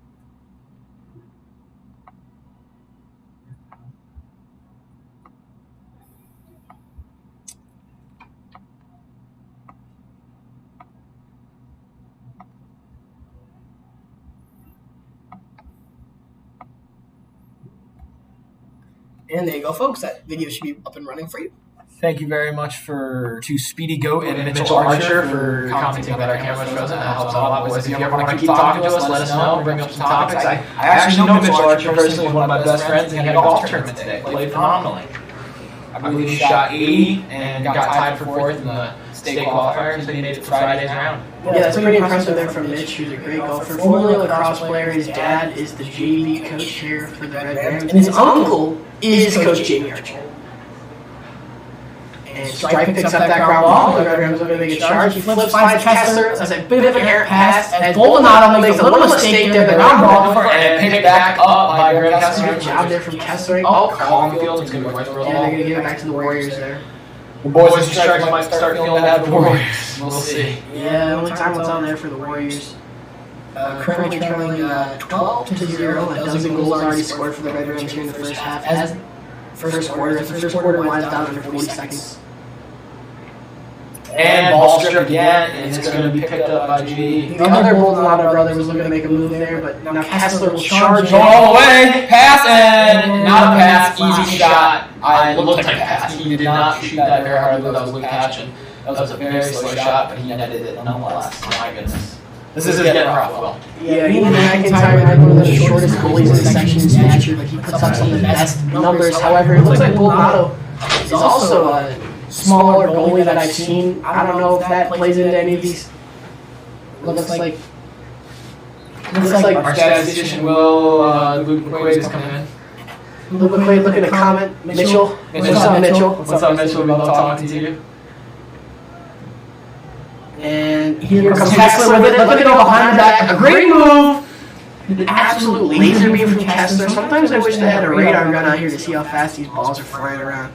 And there you go, folks. That video should be up and running for you. Thank you very much to Speedy Goat and Mitchell Archer for commenting that our camera's frozen. That helps a lot. Boys, if you ever want to keep talking to us, let us know. Bring up some topics. I actually know Mitchell Archer personally, one of my best friends, and he had a golf tournament today. Played phenomenally. I believe he shot 80 and got tied for 4th in the state qualifier, so he made it to Friday's round. Yeah, that's pretty impressive there from Mitch, who's a great golfer. Formerly a lacrosse player, his dad is the JV coach here for the Red Rams, and his uncle is Coach Jamie Archer. And Stripe picks up that ground ball. The Red Rams are going to make a charge. He flips, finds Kessler. That's a bit of an errant pass. As Baldonado makes a little mistake there, the ground ball, and picked back up by Greg Kessler. Good job there from Kessler. Caulfield is going to be Whitesboro. Yeah, they're going to give it back to the Warriors there. The boys and Stripes might start feeling bad for the Warriors. We'll see. Yeah, only time will tell there for the Warriors. Currently trailing 12-0. A dozen goals already scored for the Red Rams here in the first half. As first quarter winds down under 40 seconds. And ball strip again, and it's going to be picked up by G. The other Baldonado brother was looking to make a move there, but now Kessler will charge all the way. Pass and not a pass, easy shot. It looked like a pass. He did not shoot that very hard. That was Luke Patchen. That was a very slow shot, but he netted it nonetheless. My goodness. This is getting rough, Will. Yeah, he and McIntyre had one of the shortest goalies in the section in stature, but he puts up some of the best numbers. However, it looks like Baldonado is also a smaller goalie that I've seen. I don't know if that plays into any of these. Looks like our statistician Will Luke McQuaid is coming in. Luke McQuaid looking to comment. Mitchell. What's up, Mitchell? What's up, Mitchell? We love talking to you. And here comes Kessler with it. Look at it behind the back. A great move. An absolute laser beam from Kessler. Sometimes I wish they had a radar gun out here to see how fast these balls are flying around.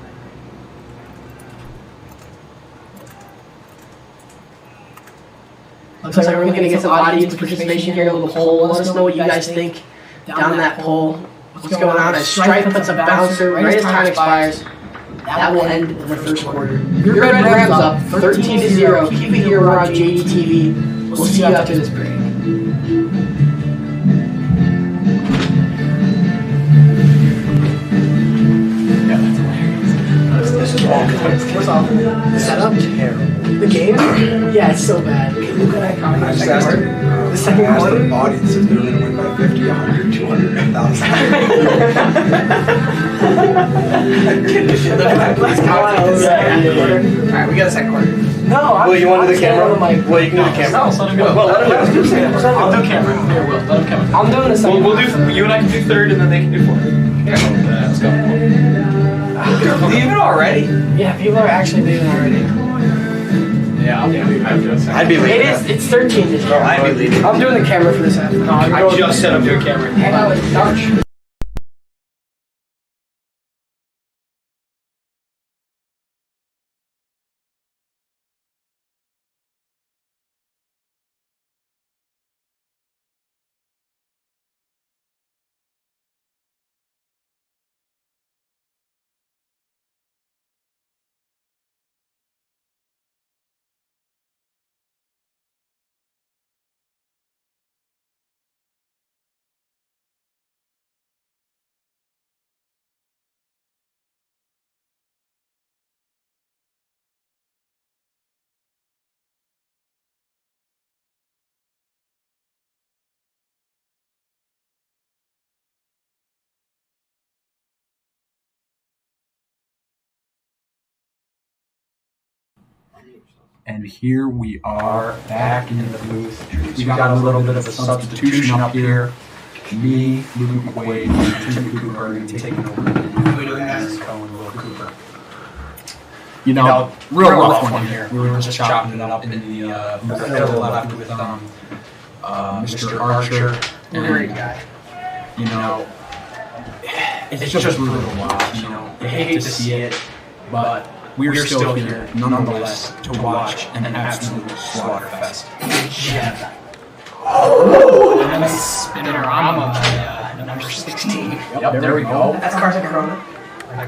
Looks like we're going to get some audience participation here, a little poll. Let us know what you guys think down that poll. What's going on? As Stripe puts a bouncer right as time expires, that will end the first quarter. Your Red Rams up 13-0. Keep it here. We're on JDTV. We'll see you after this break. What's off? The setup? The game? Yeah, it's so bad. Look at that. I just asked him. The second quarter? The audience if they're going to win by 50, 100, 200, 1,000. Alright, we got a second quarter. No, Well, you want to do the camera? Well, you can do the camera. No, let him go. Well, let him do I'll do camera. Here, Will. Let him come. I'm doing the second. We'll do. You and I can do third, and then they can do fourth. Yeah, let's go. Leave it already? Yeah, people are actually leaving already. Yeah, I'd be leaving. It's 13 this year. I'd be leaving. I'm doing the camera for this half. I just said I'm doing camera. Hang on with Darch. And here we are back in the booth. We got a little bit of a substitution up here. Me, Luke McQuaid, and Tim Cooper are going to be taking over. As Cohen, Will Cooper. You know, real rough one here. We were just chopping it up in the middle left with Mr. Archer. Great guy. You know, it's just brutal to watch. You know, you hate to see it, but we're still here, nonetheless, to watch an absolute slaughterfest. Yeah. Oh, nice spinorama by number 16. Yep, there we go. That's Carson Corona.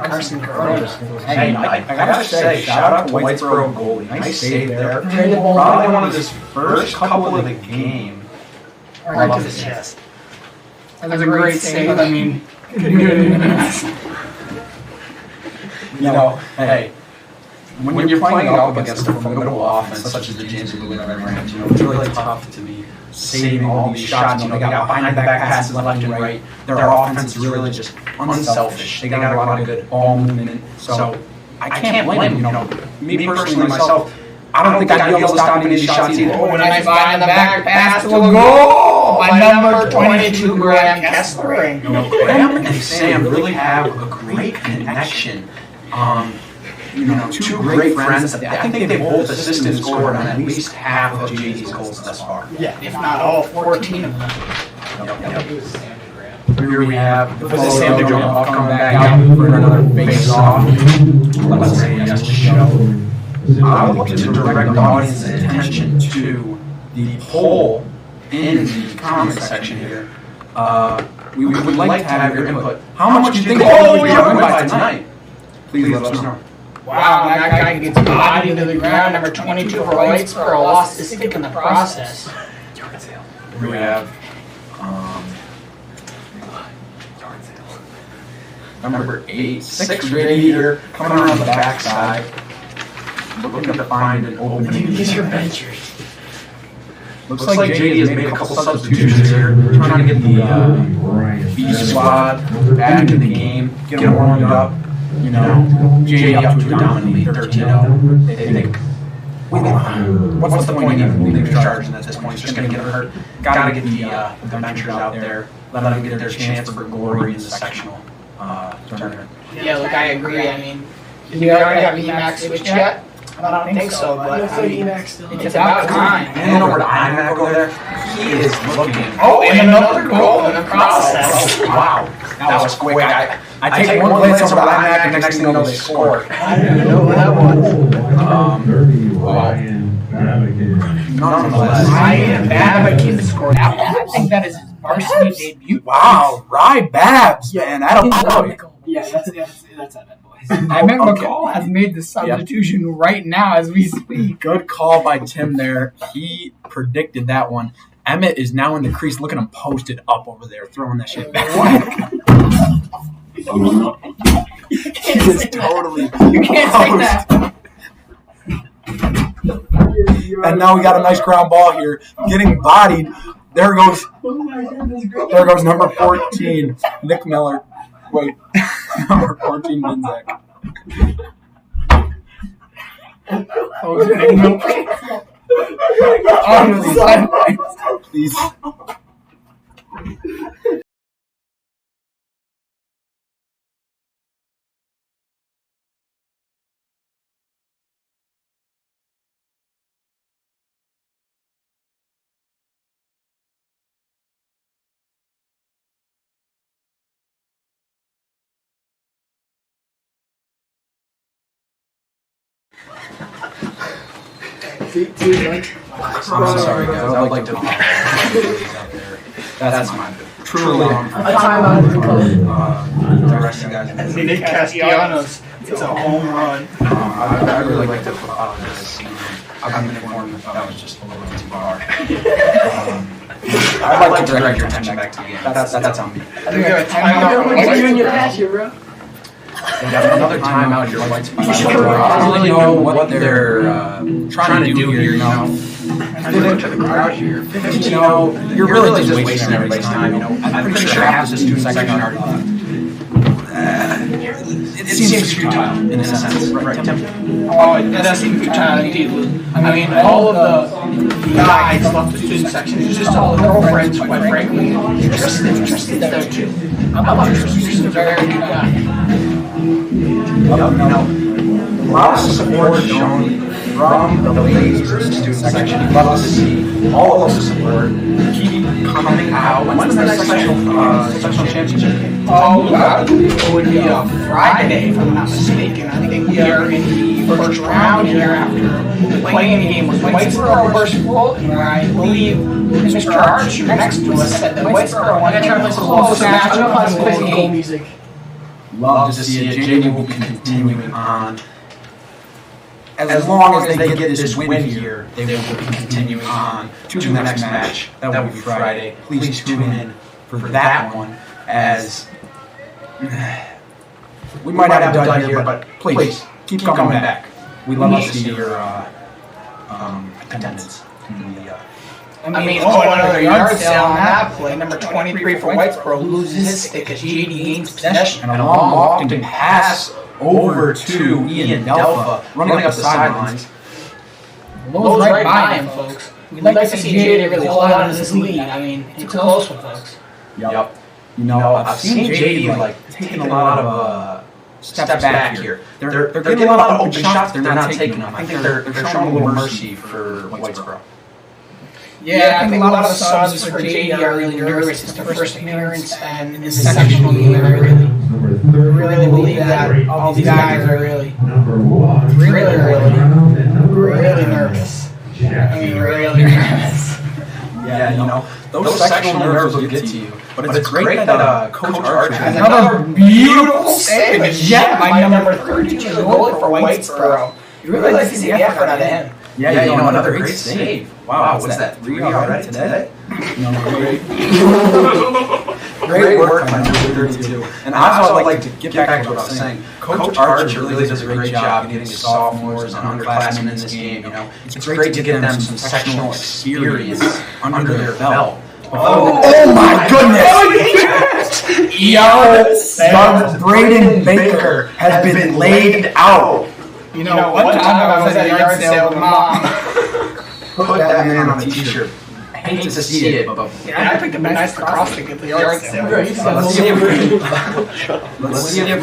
Carson Corona. Hey, I gotta say, shout out to Whitesboro goalie. Nice save there. Brandon Ball. Probably one of his first couple of the game. Right to the chest. That was a great save. I mean, goodness. hey, when you're playing up against a formidable offense such as the Jamesville Rams, it's really tough to be saving all these shots. They got behind the back passes left and right. Their offense is really just unselfish. They got a lot of good ball movement. So I can't blame them. Me personally, myself, I don't think I'd be able to stop any of these shots either. When I find the back pass to a goal by number 22, Graham Kessler. Graham and Sam really have a great connection. Two great friends. I think they both assisted and scored on at least half of JD's goals thus far. Yeah, if not all 14 of them. Here we have the Sam to jump off, coming back out for another face-off. Let's say yes to show. I would like to direct the audience's attention to the poll in the comment section here. We would like to have your input. How much do you think we are win by tonight? Please let us know. Wow, that guy gets bodied to the ground. Number 22 for Whitesboro lost his stick in the process. Here we have number 8, 6 radiator coming around the backside. Looking to find an opening. These are benchers. Looks like JD has made a couple substitutions here, trying to get the B squad back in the game, get them warmed up. JD up to a dominant lead, 13-0. They think, what's the point of leaving charging at this point? It's just going to get them hurt. Got to get the benchers out there, let them get their chance for glory in the sectional tournament. Yeah, look, I agree. I mean, do we already have EMAC switched yet? I don't think so, but I mean, it's about time. And over to IMAC over there, he is looking. Oh, and another goal in the process. Oh, wow, that was quick. I take one glance over to IMAC, and next thing I know, they score. I didn't know that was. Nonetheless, Ryan Babikin scored. I think that is his varsity debut. Wow, Rye Babs, man, I don't know. Yeah, that's that, boys. I remember McCall has made the substitution right now as we speak. Good call by Tim there. He predicted that one. Emmett is now in the crease. Look at him posted up over there, throwing that shit back. He is totally. You can't say that. And now we got a nice ground ball here, getting bodied. There goes number 14, Nick Miller. Wait, number 14, Binzak. On the sidelines. Please. I'm sorry, guys. I would like to out there. That's mine. Truly. A timeout. The rest of you guys. Nick Castellanos. It's a home run. I'd really like to apologize. I've been informed that was just a little bit too far. I'd like to direct your attention back to the game. That's on me. I think you're a timeout. What's you in your patch here, bro? They got another timeout here. I don't really know what they're trying to do here, I look to the crowd here. You're really just wasting everybody's time. I'm pretty sure half the student section already left. It seems futile in a sense, right, Tim? Oh, it does seem futile indeed. I mean, all of the guys left the student section. It's just all the girlfriends, quite frankly. Interested there too. I'm not sure she's a very good guy. A lot of support shown from the ladies student section. You'd love to see all of the support keep coming out. When's the next sectional championship game? Oh, it would be a Friday, if I'm not mistaken. I think we are in the first round here after playing the game with Whitesboro versus Fulton, where I believe Mr. Archer next to us said that Whitesboro won a close matchup on this game. Love to see it. JD will be continuing on. As long as they get this win here, they will be continuing on to the next match. That will be Friday. Please tune in for that one, as We might have a dud here, but please keep coming back. We love to see your attendance. Another yard sale on that play. Number 23 for Whitesboro loses his stick as JD gains possession. And a long lofting pass over to Ian Delpha, running up the sidelines. Blows right by him, folks. We'd like to see JD really hold on to this lead. I mean, it's a close one, folks. Yep. You know, I've seen JD taking a lot of steps back here. They're getting a lot of open shots. They're not taking them. I think they're showing a little mercy for Whitesboro. Yeah, I think a lot of the subs for JD are really nervous. It's their first appearance, and in this sectional game, I really believe that all these guys are really nervous. I mean, really nervous. Yeah, you know, those sectional nerves will get to you. But it's great that Coach Archer has another beautiful save again by number 32, the goalie for Whitesboro. You really like to see the effort out of him. Yeah, you know, another great save. Wow, what's that, 3 already today? No, great work by number 32. And I also like to get back to what I was saying. Coach Archer really does a great job getting the sophomores and underclassmen in this game, you know. It's great to get them some sectional experience under their belt. Oh my goodness! Young Braden Baker has been laid out. You know, one time I was at a yard sale with Mom. Put that man on a t-shirt. I hate to see it, but yeah, I picked up a nice lacrosse stick at the yard sale. Let's see if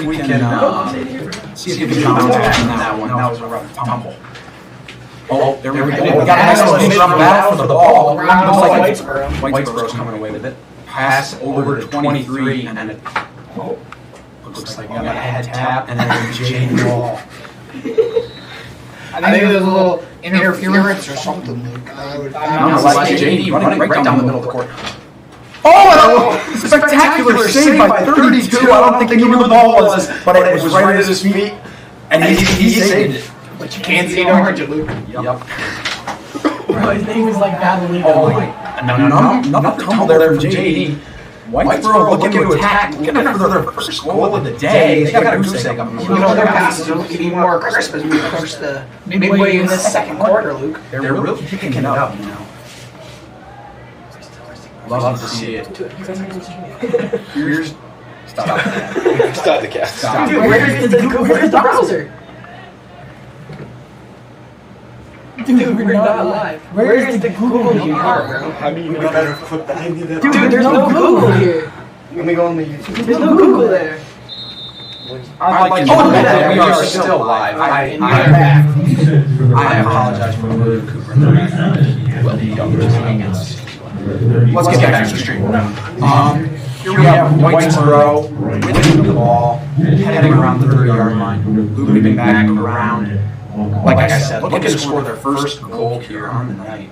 we can bounce back on that one. That was a rough tumble. Oh, there we go. We got a nice little battle for the ball. Looks like Whitesboro's coming away with it. Pass over to 23, and it looks like we got a head tap, and then JD ball. I think there's a little interference or something. Like JD running right down the middle of the court. Oh, spectacular save by 32. I don't think he knew where the ball was, but it was right at his feet, and he saved it. But you can't see it, aren't you, Luke? Yep. His name was like battling. Oh my. Another tumble there from JD. Whitesboro looking to attack, looking for their first goal of the day. They got a goose egg up in the You know, their passes are looking even more crisp as we approach the midway in this second quarter, Luke. They're really picking it up, you know. Love to see it. Here's... Stop that. Stop the cast. Stop. Dude, where's the browser? Dude, we're not live. Where's the Google here, bro? How do you better clip that? Dude, there's no Google here. Let me go on the YouTube. There's no Google there. I'd like to know that we are still live. I apologize for William Cooper. Let's get back to the stream. Here we have Whitesboro winning the ball, heading around the 30-yard line, looping back around. Like I said, looking to score their first goal here on the night.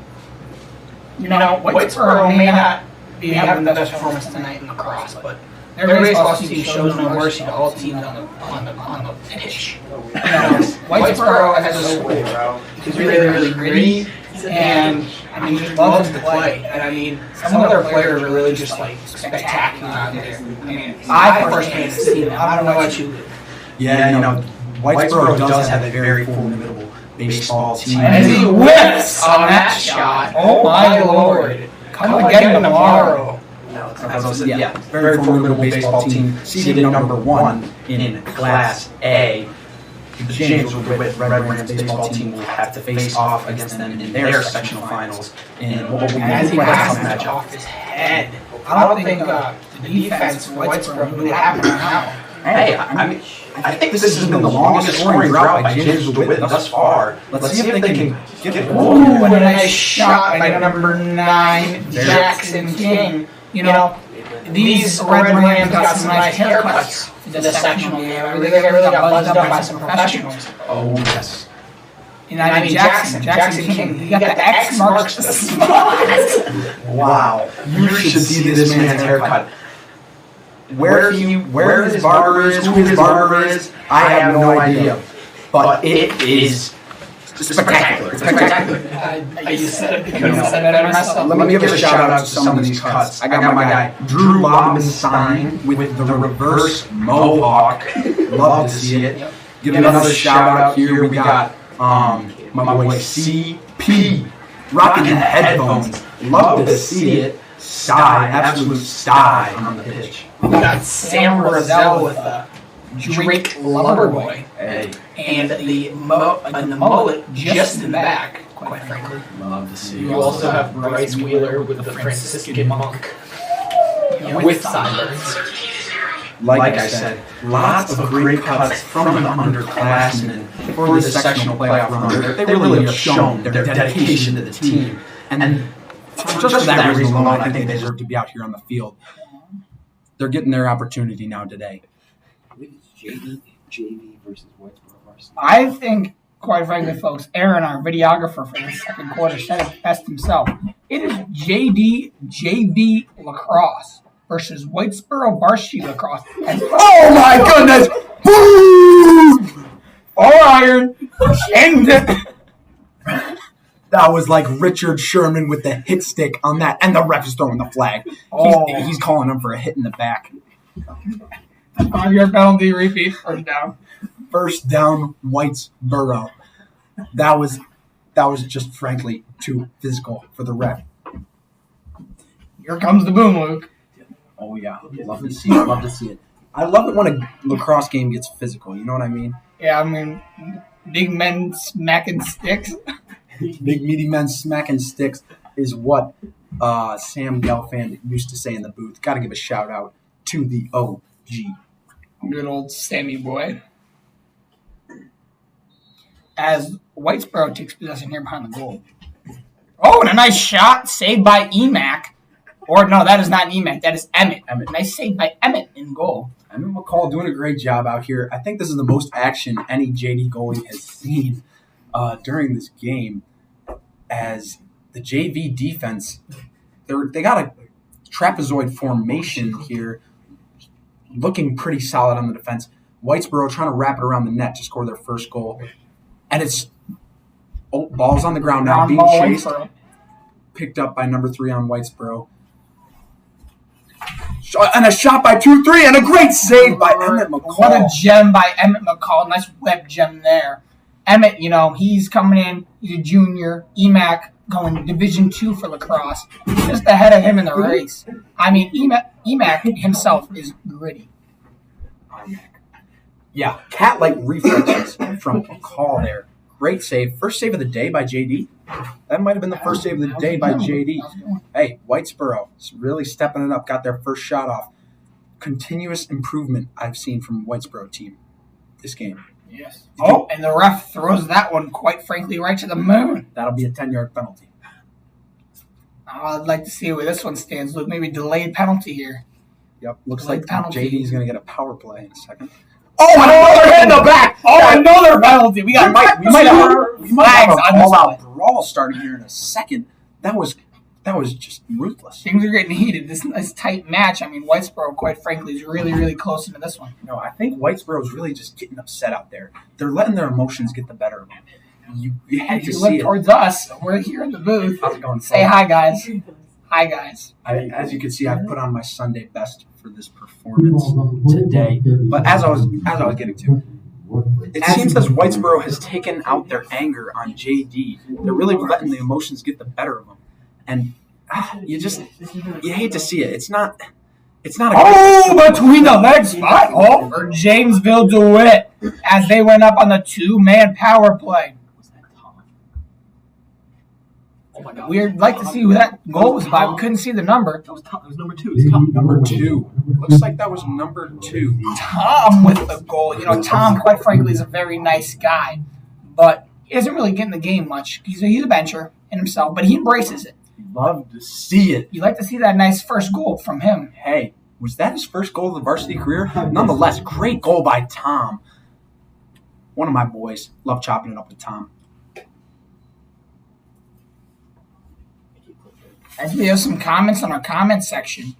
You know, Whitesboro may not be having the best performance tonight in lacrosse, but their baseball team shows no mercy to all teams on the pitch. You know, Whitesboro as a school is really gritty, and I mean, just loves to play. And I mean, some of their players are really just like spectacular out there. I mean, I firsthand have seen them. I don't know about you. Yeah, you know, Whitesboro does have a very formidable baseball team. And he whiffs on that shot. Oh my lord. Come get him tomorrow. As I said, yeah, very formidable baseball team. Seeded number 1 in Class A. The Jamesville DeWitt Red Rams baseball team will have to face off against them in their sectional finals in what will be As he a tough passes it matchup. off his head. I don't think the defense for Whitesboro knew what happened now. Hey, I mean, I think this has been the longest scoring drought by Jamesville DeWitt thus far. Let's see if they can get it. Ooh, and a nice shot by number 9, Jackson King. You know, these Red Rams got some nice haircuts for this sectional game. I mean, they really got buzzed up by some professionals. Oh, yes. And I mean, Jackson King, he got the X marks the spot. Wow. You should see this man's haircut. Where his barber is, who his barber is, I have no idea. But it is Spectacular. I said it better myself. Let me give a shout out to some of these cuts. I got my guy Drew Lobenstein with the reverse mohawk. Love to see it. Give another shout out here. We got my boy CP rocking the headphones. Love to see it. Absolute sty on the pitch. We got Sam Roselle with a Drake Loverboy. Hey, And the mullet just in the back, quite frankly. love to see You it. also have Bryce Wheeler with the Franciscan monk with sideburns. Like I said, lots of great cuts from the underclassmen for the sectional playoff run. They really have shown their dedication to the team. And just for that reason alone, I think they deserve to be out here on the field. They're getting their opportunity now today. JV versus Whitesboro varsity. I think, quite frankly, folks, Aaron, our videographer for the second quarter, said it best himself. It is JV Lacrosse versus Whitesboro varsity lacrosse. And Oh my goodness! Boom! all iron, and That was like Richard Sherman with the hit stick on that, and the ref is throwing the flag. He's calling him for a hit in the back. 5-yard penalty, repeat, first down. First down, Whitesboro. That was just frankly too physical for the ref. Here comes the boom, Luke. Oh yeah, love to see it. Love to see it. I love it when a lacrosse game gets physical. You know what I mean? Yeah, I mean, big men smacking sticks. Big meaty men smacking sticks is what Sam Gelfand used to say in the booth. Got to give a shout out to the OG. Good old Sammy boy. As Whitesboro takes possession here behind the goal. Oh, and a nice shot saved by Emac. Or no, that is not Emac. That is Emmett. Nice save by Emmett in goal. Emmett McCall doing a great job out here. I think this is the most action any JD goalie has seen during this game. As the JV defense, they got a trapezoid formation here, looking pretty solid on the defense. Whitesboro trying to wrap it around the net to score their first goal. And it's ball's on the ground now, being chased. Picked up by number 3 on Whitesboro. And a shot by 2-3, and a great save by Emmett McCall. What a gem by Emmett McCall. Nice web gem there. Emmett, he's coming in. He's a junior. Emac going Division II for lacrosse. Just ahead of him in the race. I mean, Emac himself is gritty. Yeah, cat-like reflexes from McCall there. Great save. First save of the day by JD. That might have been the first save of the day by JD. Hey, Whitesboro is really stepping it up. Got their first shot off. Continuous improvement I've seen from Whitesboro team this game. Yes. Oh, and the ref throws that one, quite frankly, right to the moon. That'll be a 10-yard penalty. I'd like to see where this one stands, Luke. Maybe delayed penalty here. Yep, looks Delayed like penalty. JD's going to get a power play in a second. Oh, another hit in the back. Oh, another penalty. We got We might have flags a on this all-out brawl starting here in a second. That was just ruthless. Things are getting heated. This tight match. I mean, Whitesboro, quite frankly, is really, really close into this one. No, I think Whitesboro's really just getting upset out there. They're letting their emotions get the better of them. You had If to you see look it. towards us, we're here in the booth. How's it going? Say hi, guys. Hi, guys. As you can see, I put on my Sunday best for this performance today. But as I was getting to, it seems as Whitesboro has taken out their anger on JD. They're really letting the emotions get the better of them, and you hate to see it. It's not a Between the legs spot. Oh, for Jamesville DeWitt as they went up on the 2-man power play. Oh my God. We'd like to see who that goal was by. We couldn't see the number. That was Tom. That was number 2. It's Tom. number 2. Looks like that was number 2. Tom with the goal. Tom, quite frankly, is a very nice guy, but he doesn't really get in the game much. He's a bencher in himself, but he embraces it. Love to see it. You like to see that nice first goal from him. Hey, was that his first goal of the varsity career? Nonetheless, great goal by Tom. One of my boys. Love chopping it up with Tom. As we have some comments on our comment section.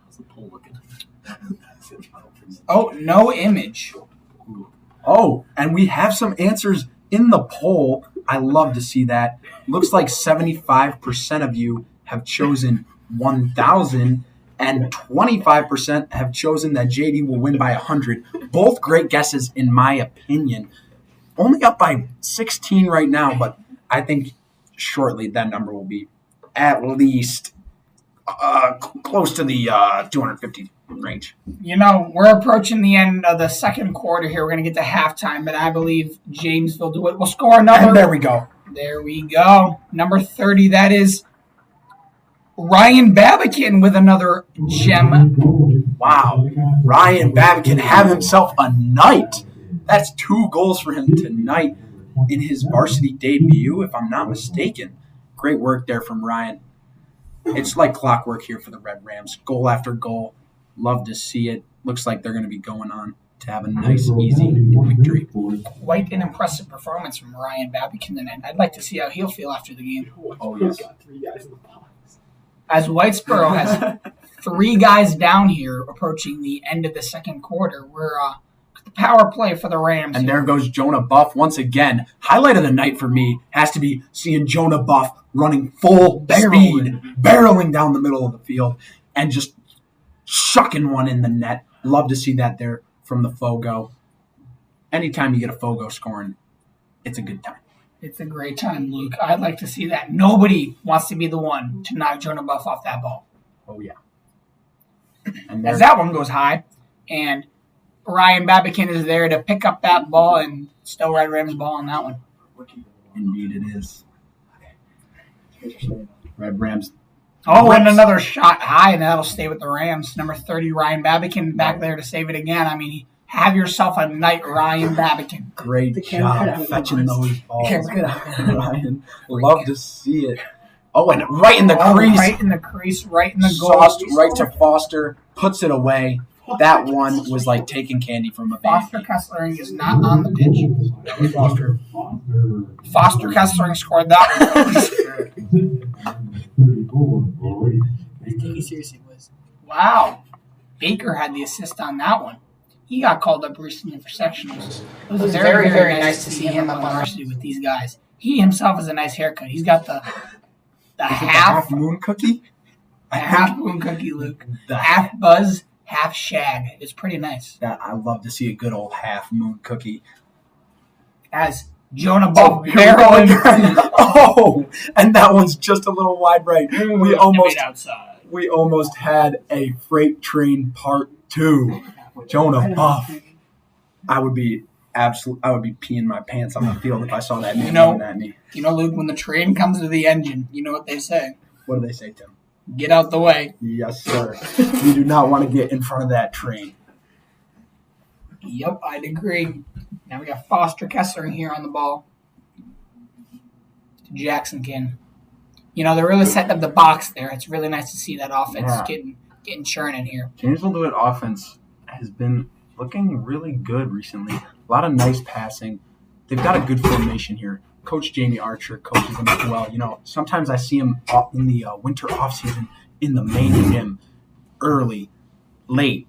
How's the poll looking? Oh, no image. Oh, and we have some answers in the poll. I love to see that. Looks like 75% of you have chosen 1,000 and 25% have chosen that JD will win by 100. Both great guesses, in my opinion. Only up by 16 right now, but I think shortly that number will be at least close to the 250 range. We're approaching the end of the second quarter here. We're going to get to halftime, but I believe Jamesville DeWitt will score another. And there we go. There we go. Number 30, that is Ryan Babican with another gem. Wow. Ryan Babican have himself a night. That's 2 goals for him tonight in his varsity debut, if I'm not mistaken. Great work there from Ryan. It's like clockwork here for the Red Rams. Goal after goal. Love to see it. Looks like they're going to be going on to have a nice, easy victory. Quite an impressive performance from Ryan Babican tonight. I'd like to see how he'll feel after the game. Oh, yes. As Whitesboro has 3 guys down here approaching the end of the second quarter, we're the power play for the Rams. And there goes Jonah Buff once again. Highlight of the night for me has to be seeing Jonah Buff running full speed, barreling down the middle of the field, and just shucking one in the net. Love to see that there from the Fogo. Anytime you get a Fogo scoring, it's a good time. It's a great time, Luke. I'd like to see that. Nobody wants to be the one to knock Jonah Buff off that ball. Oh, yeah. And as that one goes high, and Ryan Babican is there to pick up that ball, and still Red Rams ball on that one. Indeed it is. Red Rams. Oh, and another shot high, and that'll stay with the Rams. Number 30, Ryan Babican, back there to save it again. I mean, have yourself a night, Ryan Babican. Great job fetching those balls, Ryan. Love to see it. Oh, and right in the crease. Right in the crease, right in the goal. Sauced right to Foster, puts it away. That one was like taking candy from a baby. Foster Kesslering is not on the pitch. That was Foster. Foster Kesslering scored that one. Take it seriously, boys. Wow. Baker had the assist on that one. He got called up recently for sectionals. It was very, very nice to see him up on varsity with these guys. He himself has a nice haircut. He's got the half moon cookie. Half moon cookie, Luke. Half buzz, half shag. It's pretty nice. I love to see a good old half moon cookie. As Jonah Buff barreling. And that one's just a little wide right. We almost had a freight train part 2. Jonah Buff. I would be peeing my pants on the field if I saw that man coming at me. Luke, when the train comes to the engine, you know what they say. What do they say, Tim? Get out the way. Yes, sir. You do not want to get in front of that train. Yep, I'd agree. Now we got Foster Kessler here on the ball. To Jacksonkin. They're really setting up the box there. It's really nice to see that offense getting churning here. Jamesville DeWitt offense has been looking really good recently. A lot of nice passing. They've got a good formation here. Coach Jamie Archer coaches them as well. Sometimes I see him in the winter offseason in the main gym, early, late,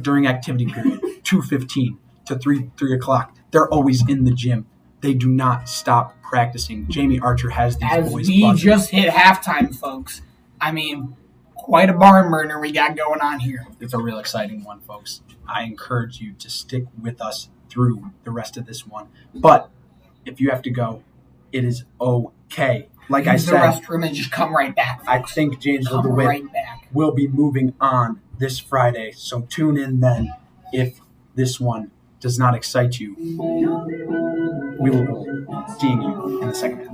during activity period, 2:15 to 3 o'clock. They're always in the gym. They do not stop practicing. Jamie Archer has these boys. As we just hit halftime, folks. I mean, quite a barn burner we got going on here. It's a real exciting one, folks. I encourage you to stick with us through the rest of this one. But if you have to go, it is okay. Like I said, the restroom and just come right back, folks. I think Jamesville DeWitt will be moving on this Friday. So tune in then. If this one does not excite you, we will be seeing you in the second half.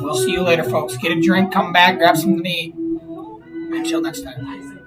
We'll see you later, folks. Get a drink, come back, grab something to eat. Until next time.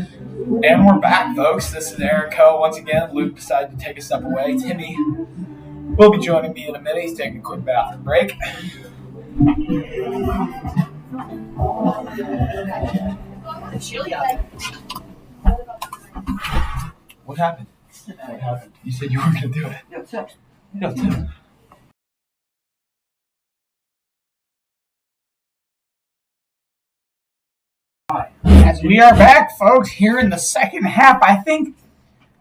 And we're back, folks. This is Aaron Coe. Once again, Luke decided to take a step away. Timmy will be joining me in a minute. He's taking a quick bathroom break. What happened? What happened? You said you were going to do it. No, Tim. As we are back, folks, here in the second half, I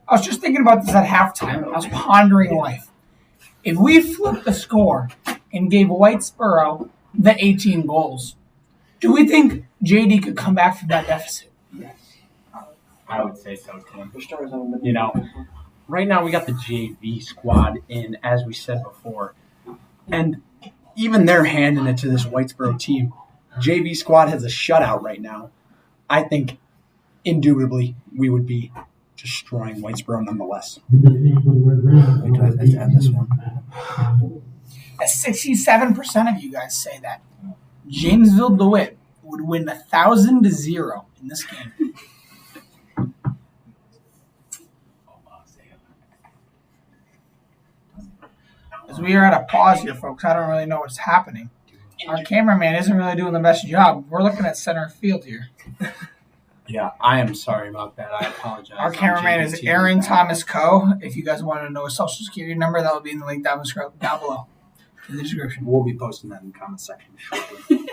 was just thinking about this at halftime. I was pondering life. If we flipped the score and gave Whitesboro the 18 goals, do we think JD could come back from that deficit? I would say so, Tim. You know, right now we got the JV squad in, as we said before. And even they're handing it to this Whitesboro team. JV squad has a shutout right now. I think, indubitably, we would be destroying Whitesboro nonetheless. Wait till I end this one. 67% of you guys say that. Jamesville DeWitt would win 1,000-0 in this game. As we are at a pause here, folks, I don't really know what's happening. Our cameraman isn't really doing the best job. We're looking at center field here. Yeah, I am sorry about that. I apologize. Our cameraman is Aaron Thomas Coe. If you guys want to know his social security number, that will be in the link down below in the description. We'll be posting that in the comment section shortly.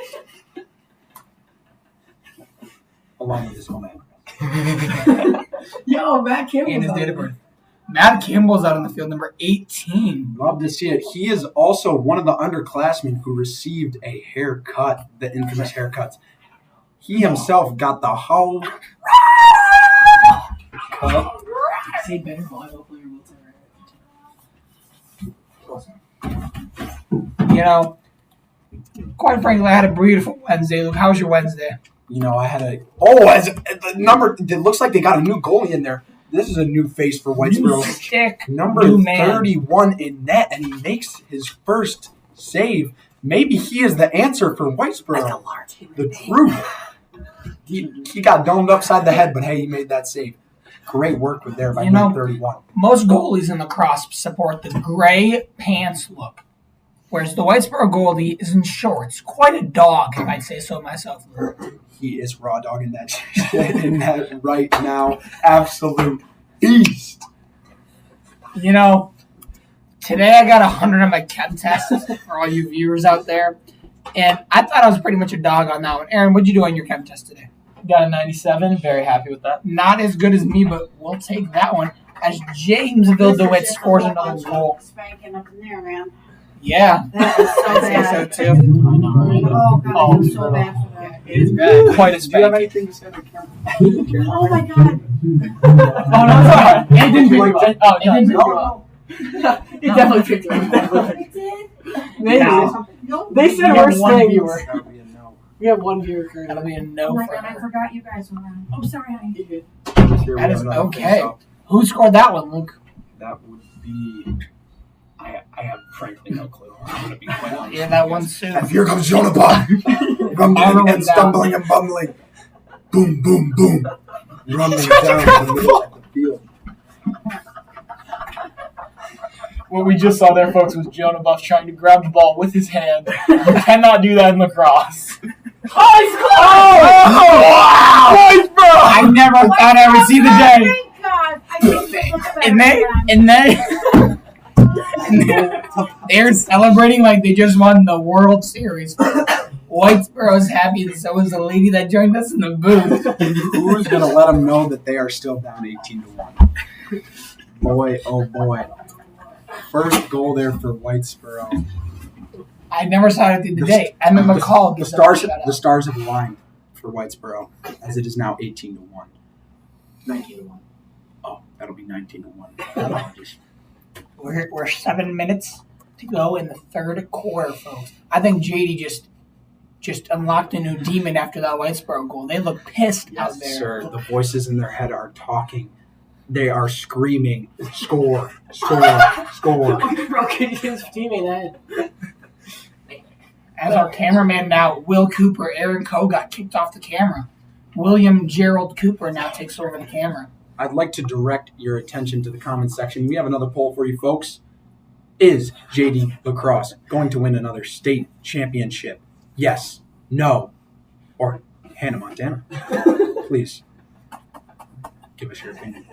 Along with his home address. Yo, Matt Campbell. And his date of birth. Matt Campbell's out on the field, number 18. Love to see it. He is also one of the underclassmen who received a haircut, the infamous haircuts. He himself got the whole cut. Say better volleyball player You know, quite frankly, I had a beautiful Wednesday. Luke, how was your Wednesday? You know, I had as the number, it looks like they got a new goalie in there. This is a new face for Whitesboro. Number 31 in net, and he makes his first save. Maybe he is the answer for Whitesboro. The truth. He got domed upside the head, but hey, he made that save. Great work with there by number 31. Most goalies in lacrosse support the gray pants look, whereas the Whitesboro goalie is in shorts. Quite a dog, if I'd say so myself. He is raw dogging that in that right now. Absolute beast. You know, today I got 100 on my chem test for all you viewers out there, and I thought I was pretty much a dog on that one. Aaron, what'd you do on your chem test today? Got a 97. Very happy with that. Not as good as me, but we'll take that one. As Jamesville DeWitt scores another goal. Spanking up in there, man. Yeah. That is so I'd say bad. so too. Oh, God, I feel so bad for that. It is bad. Quite a Do you have spanking. anything to say to the camera? Oh, my God. Oh, no, sorry. It didn't pick you up. Oh, No, no. no. It definitely picked you up. It did? Maybe. No. They said We we're have one staying. viewer. That would be a no. We have one viewer currently. That'll be a Oh, no my for God, I her. forgot you guys were on. Oh, sorry, honey. Here we That have is another okay. face-off. Who scored that one, Luke? That would be. I have frankly no clue. I'm going to be quite honest. Yeah, that one soon. And here comes Jonathan, rumbling and stumbling and bumbling. Boom, boom, boom. Rumbling down the middle of the field. What we just saw there, folks, was Jonah Buff trying to grab the ball with his hand. You cannot do that in lacrosse. I never thought I would see the day. Thank God. I think it looks better And than they're celebrating like they just won the World Series. Whitesboro's happy, and so is the lady that joined us in the booth. Who's going to let them know that they are still down 18-1? Boy, oh boy. First goal there for Whitesboro. I never saw it the day. Emma McCall The gets stars have aligned for Whitesboro, as it is now 18-1. 19-1. Oh, that'll be 19-1. Apologies. We're 7 minutes to go in the third quarter, folks. I think JD just unlocked a new demon after that Whitesboro goal. They look pissed out Yes, there. sir. The voices in their head are talking. They are screaming, score, score, score. Broken his teammate head. As our cameraman now, Will Cooper, Aaron Coe got kicked off the camera. William Gerald Cooper now takes over the camera. I'd like to direct your attention to the comment section. We have another poll for you folks. Is JD Lacrosse going to win another state championship? Yes, no, or Hannah Montana? Please give us your opinion.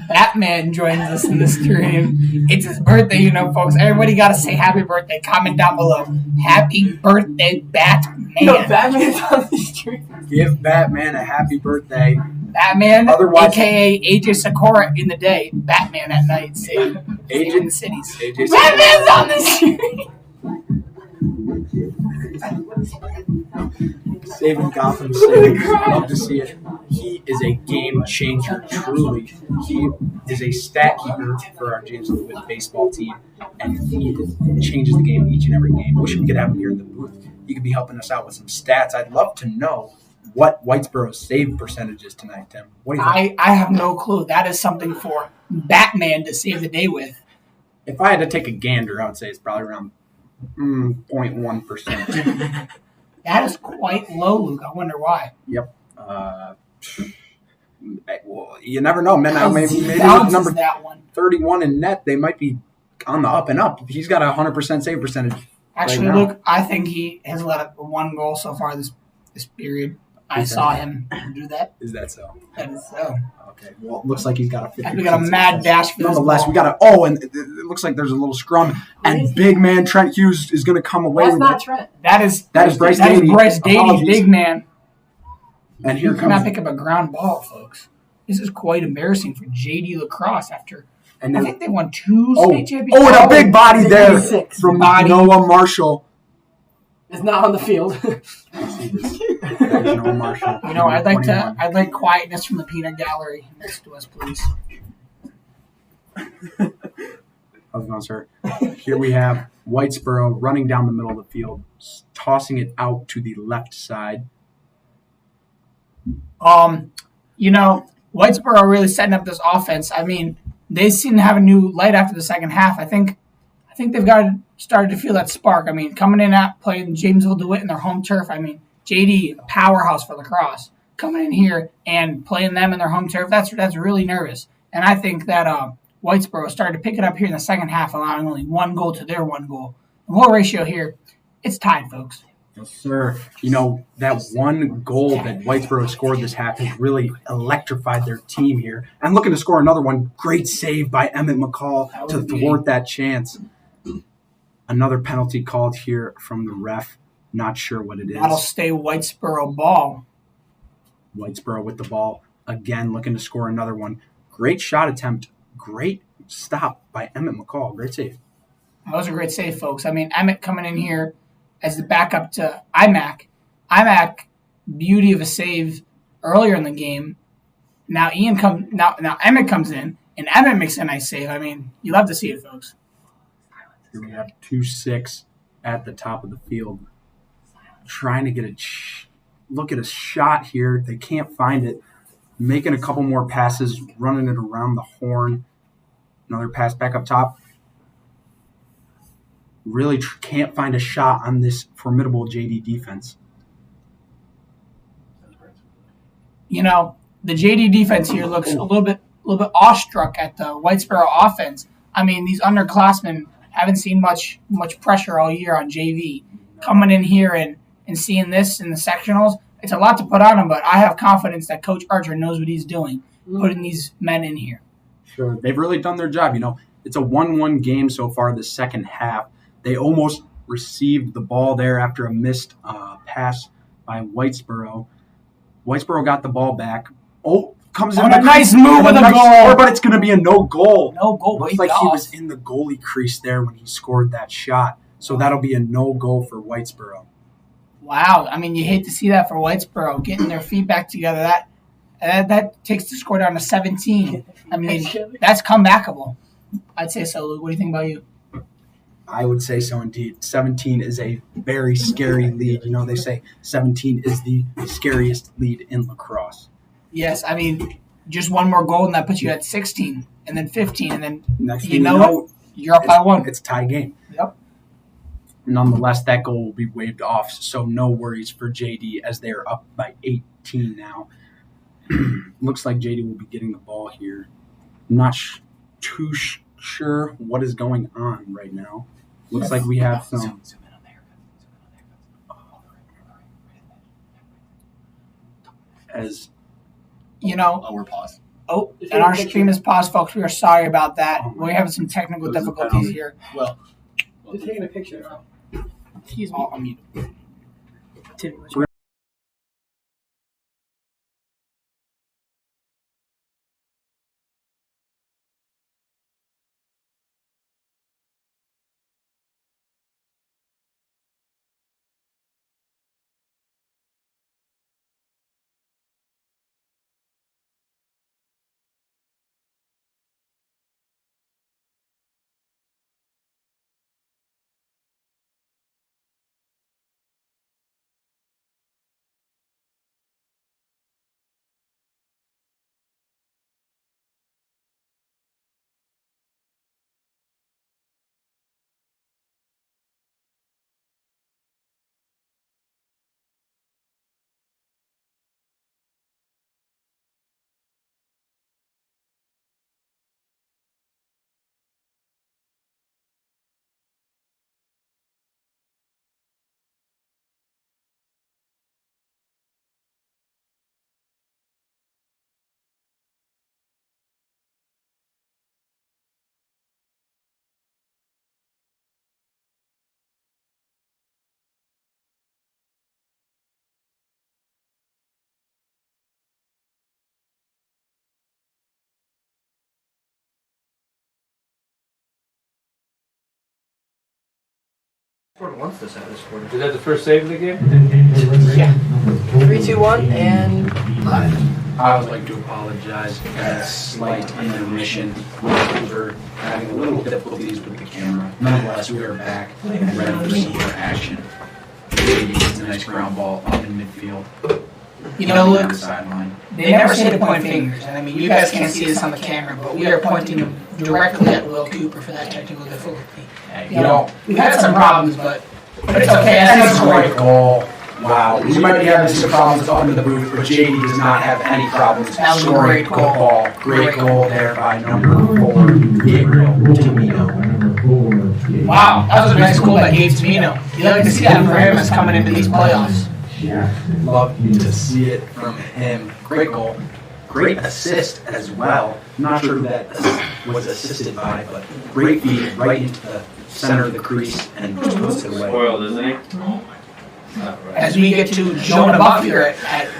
Batman joins us in the stream. It's his birthday, folks. Everybody got to say happy birthday. Comment down below. Happy birthday, Batman. Batman's on the street. Give Batman a happy birthday. Batman, Otherwise- a.k.a. AJ Sakura in the day. Batman at night. Saving the cities. AJ Batman's on the street. Saving Gotham City. Love to see it. He is a game changer, truly. He is a stat keeper for our Jamesville DeWitt baseball team, and he changes the game each and every game. Wish we could have him here in the booth. He could be helping us out with some stats. I'd love to know what Whitesboro's save percentage is tonight, Tim. What do you think? I have no clue. That is something for Batman to save the day with. If I had to take a gander, I would say it's probably around 0.1%. That is quite low, Luke. I wonder why. Yep. Well, you never know. Maybe Bounces number that one. 31 in net, they might be on the up and up. He's got a 100% save percentage. Actually, right now. Luke, I think he has let up one goal so far this period. I saw him do that. Is that so? That is so. Okay. Well, it looks like he's got a 50%. We got a mad dash for this Nonetheless, ball. we got and it looks like there's a little scrum, and big man Trent Hughes is going to come away That's with not it. Trent. That is Bryce That is Daly. Bryce Daly, Apologies. big man. And He here cannot comes, pick up a ground ball, folks. This is quite embarrassing for JD Lacrosse after and I then, think they won 2 oh, state championships. and a big body there 86. from Body. Noah Marshall. It's not on the field. There's Noah Marshall. I'd like 21. I'd like quietness from the peanut gallery next to us, please. How's it going, sir? Here we have Whitesboro running down the middle of the field, tossing it out to the left side. Whitesboro really setting up this offense. I mean, they seem to have a new light after the second half. I think they've started to feel that spark. I mean, coming in at playing Jamesville DeWitt in their home turf. I mean, JD, a powerhouse for Lacrosse, coming in here and playing them in their home turf. That's really nervous. And I think that Whitesboro started to pick it up here in the second half, allowing only 1 goal to their 1 goal. The goal ratio here, it's tied, folks. Yes, sir. That 1 goal that Whitesboro scored this half has really electrified their team here. And looking to score another one. Great save by Emmett McCall to thwart that chance. Another penalty called here from the ref. Not sure what it is. That'll stay Whitesboro ball. Whitesboro with the ball. Again, looking to score another one. Great shot attempt. Great stop by Emmett McCall. Great save. That was a great save, folks. I mean, Emmett coming in here as the backup to IMAC. IMAC, beauty of a save earlier in the game. Now Emmett comes in, and Emmett makes a nice save. I mean, you love to see it, folks. Here we have 2-6 at the top of the field. Trying to get look at a shot here. They can't find it. Making a couple more passes, running it around the horn. Another pass back up top. Really can't find a shot on this formidable JD defense. The JD defense here looks a little bit awestruck at the Whitesboro offense. I mean, these underclassmen haven't seen much pressure all year on JV. Coming in here and seeing this in the sectionals, it's a lot to put on them, but I have confidence that Coach Archer knows what he's doing, putting these men in here. Sure. They've really done their job. It's a 1-1 game so far the second half. They almost received the ball there after a missed pass by Whitesboro. Whitesboro got the ball back. Comes in. A nice move with a goal. But it's going to be a no goal. No goal. Looks like he was in the goalie crease there when he scored that shot. So that'll be a no goal for Whitesboro. Wow. I mean, you hate to see that for Whitesboro, getting their feet back together. That takes the score down to 17. I mean, that's comebackable. I'd say so, Luke. What do you think about you? I would say so indeed. 17 is a very scary lead. They say 17 is the scariest lead in lacrosse. Yes, I mean, just 1 more goal, and that puts you at 16, and then 15, and then Next you know what? You're up by 1. It's a tie game. Yep. Nonetheless, that goal will be waved off, so no worries for JD as they're up by 18 now. Looks like JD will be getting the ball here. Not too sure what is going on right now. Looks like we have some. As we're paused. Oh, and our stream is paused, folks. We are sorry about that. We're having some technical difficulties here. Well, You're taking a picture. excuse me. I'm muted. Once this out is scored. Is that the first save of the game? Yeah. 3, 2, 1, and live. I would like to apologize for that slight intermission. We're having a little difficulties with the camera. Nonetheless, we are back and ready for some more action. It's a nice ground ball up in midfield. You know, on look, the sideline. they never say to point fingers. And I mean, you guys can't see this on the camera, but we are pointing directly at Will Cooper for that technical difficulty. You know, we've had some problems, but it's okay. That's a great goal. Wow. We might be having some problems up in the booth, but JD does not have any problems That was a scoring great goal. ball. Great goal there by number 4, Gabriel Tamino. Wow, that was a nice goal by Gabe Tamino. You like to see that for him as coming into these playoffs. Love to see it from him. Great goal. Great assist as well. Not sure who that was assisted by, but great feed right into the center of the crease and just puts it away. Spoiled, isn't he? As we get to Jonah Buff here at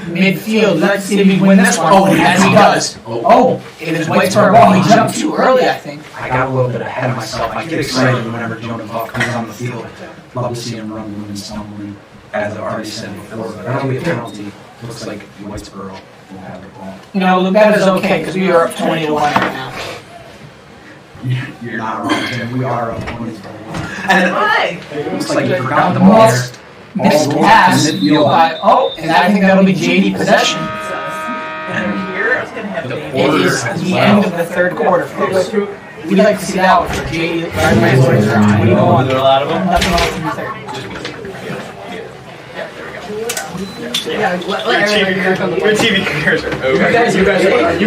midfield, let's see if he win this one. Oh, as he does. Oh, it is Whitesboro ball. He jumped too early, I think. I got a little bit ahead of myself. I get excited whenever Jonah Buff comes on the field. Love to see him run and stumbling, as I've already said before. But that'll be a penalty. Looks like Whitesboro will have the ball. You know, look, that is okay because we are up 20-1 right now. You're not wrong, Tim. We are up 20 to 1. And It looks like you forgot the most ball. missed pass by, and I think that'll be JD possession. It is the end of the third quarter, folks. We'd like to see that one for JD. What do you want? There are a lot of them. Nothing else in the third. Your TV careers are over. You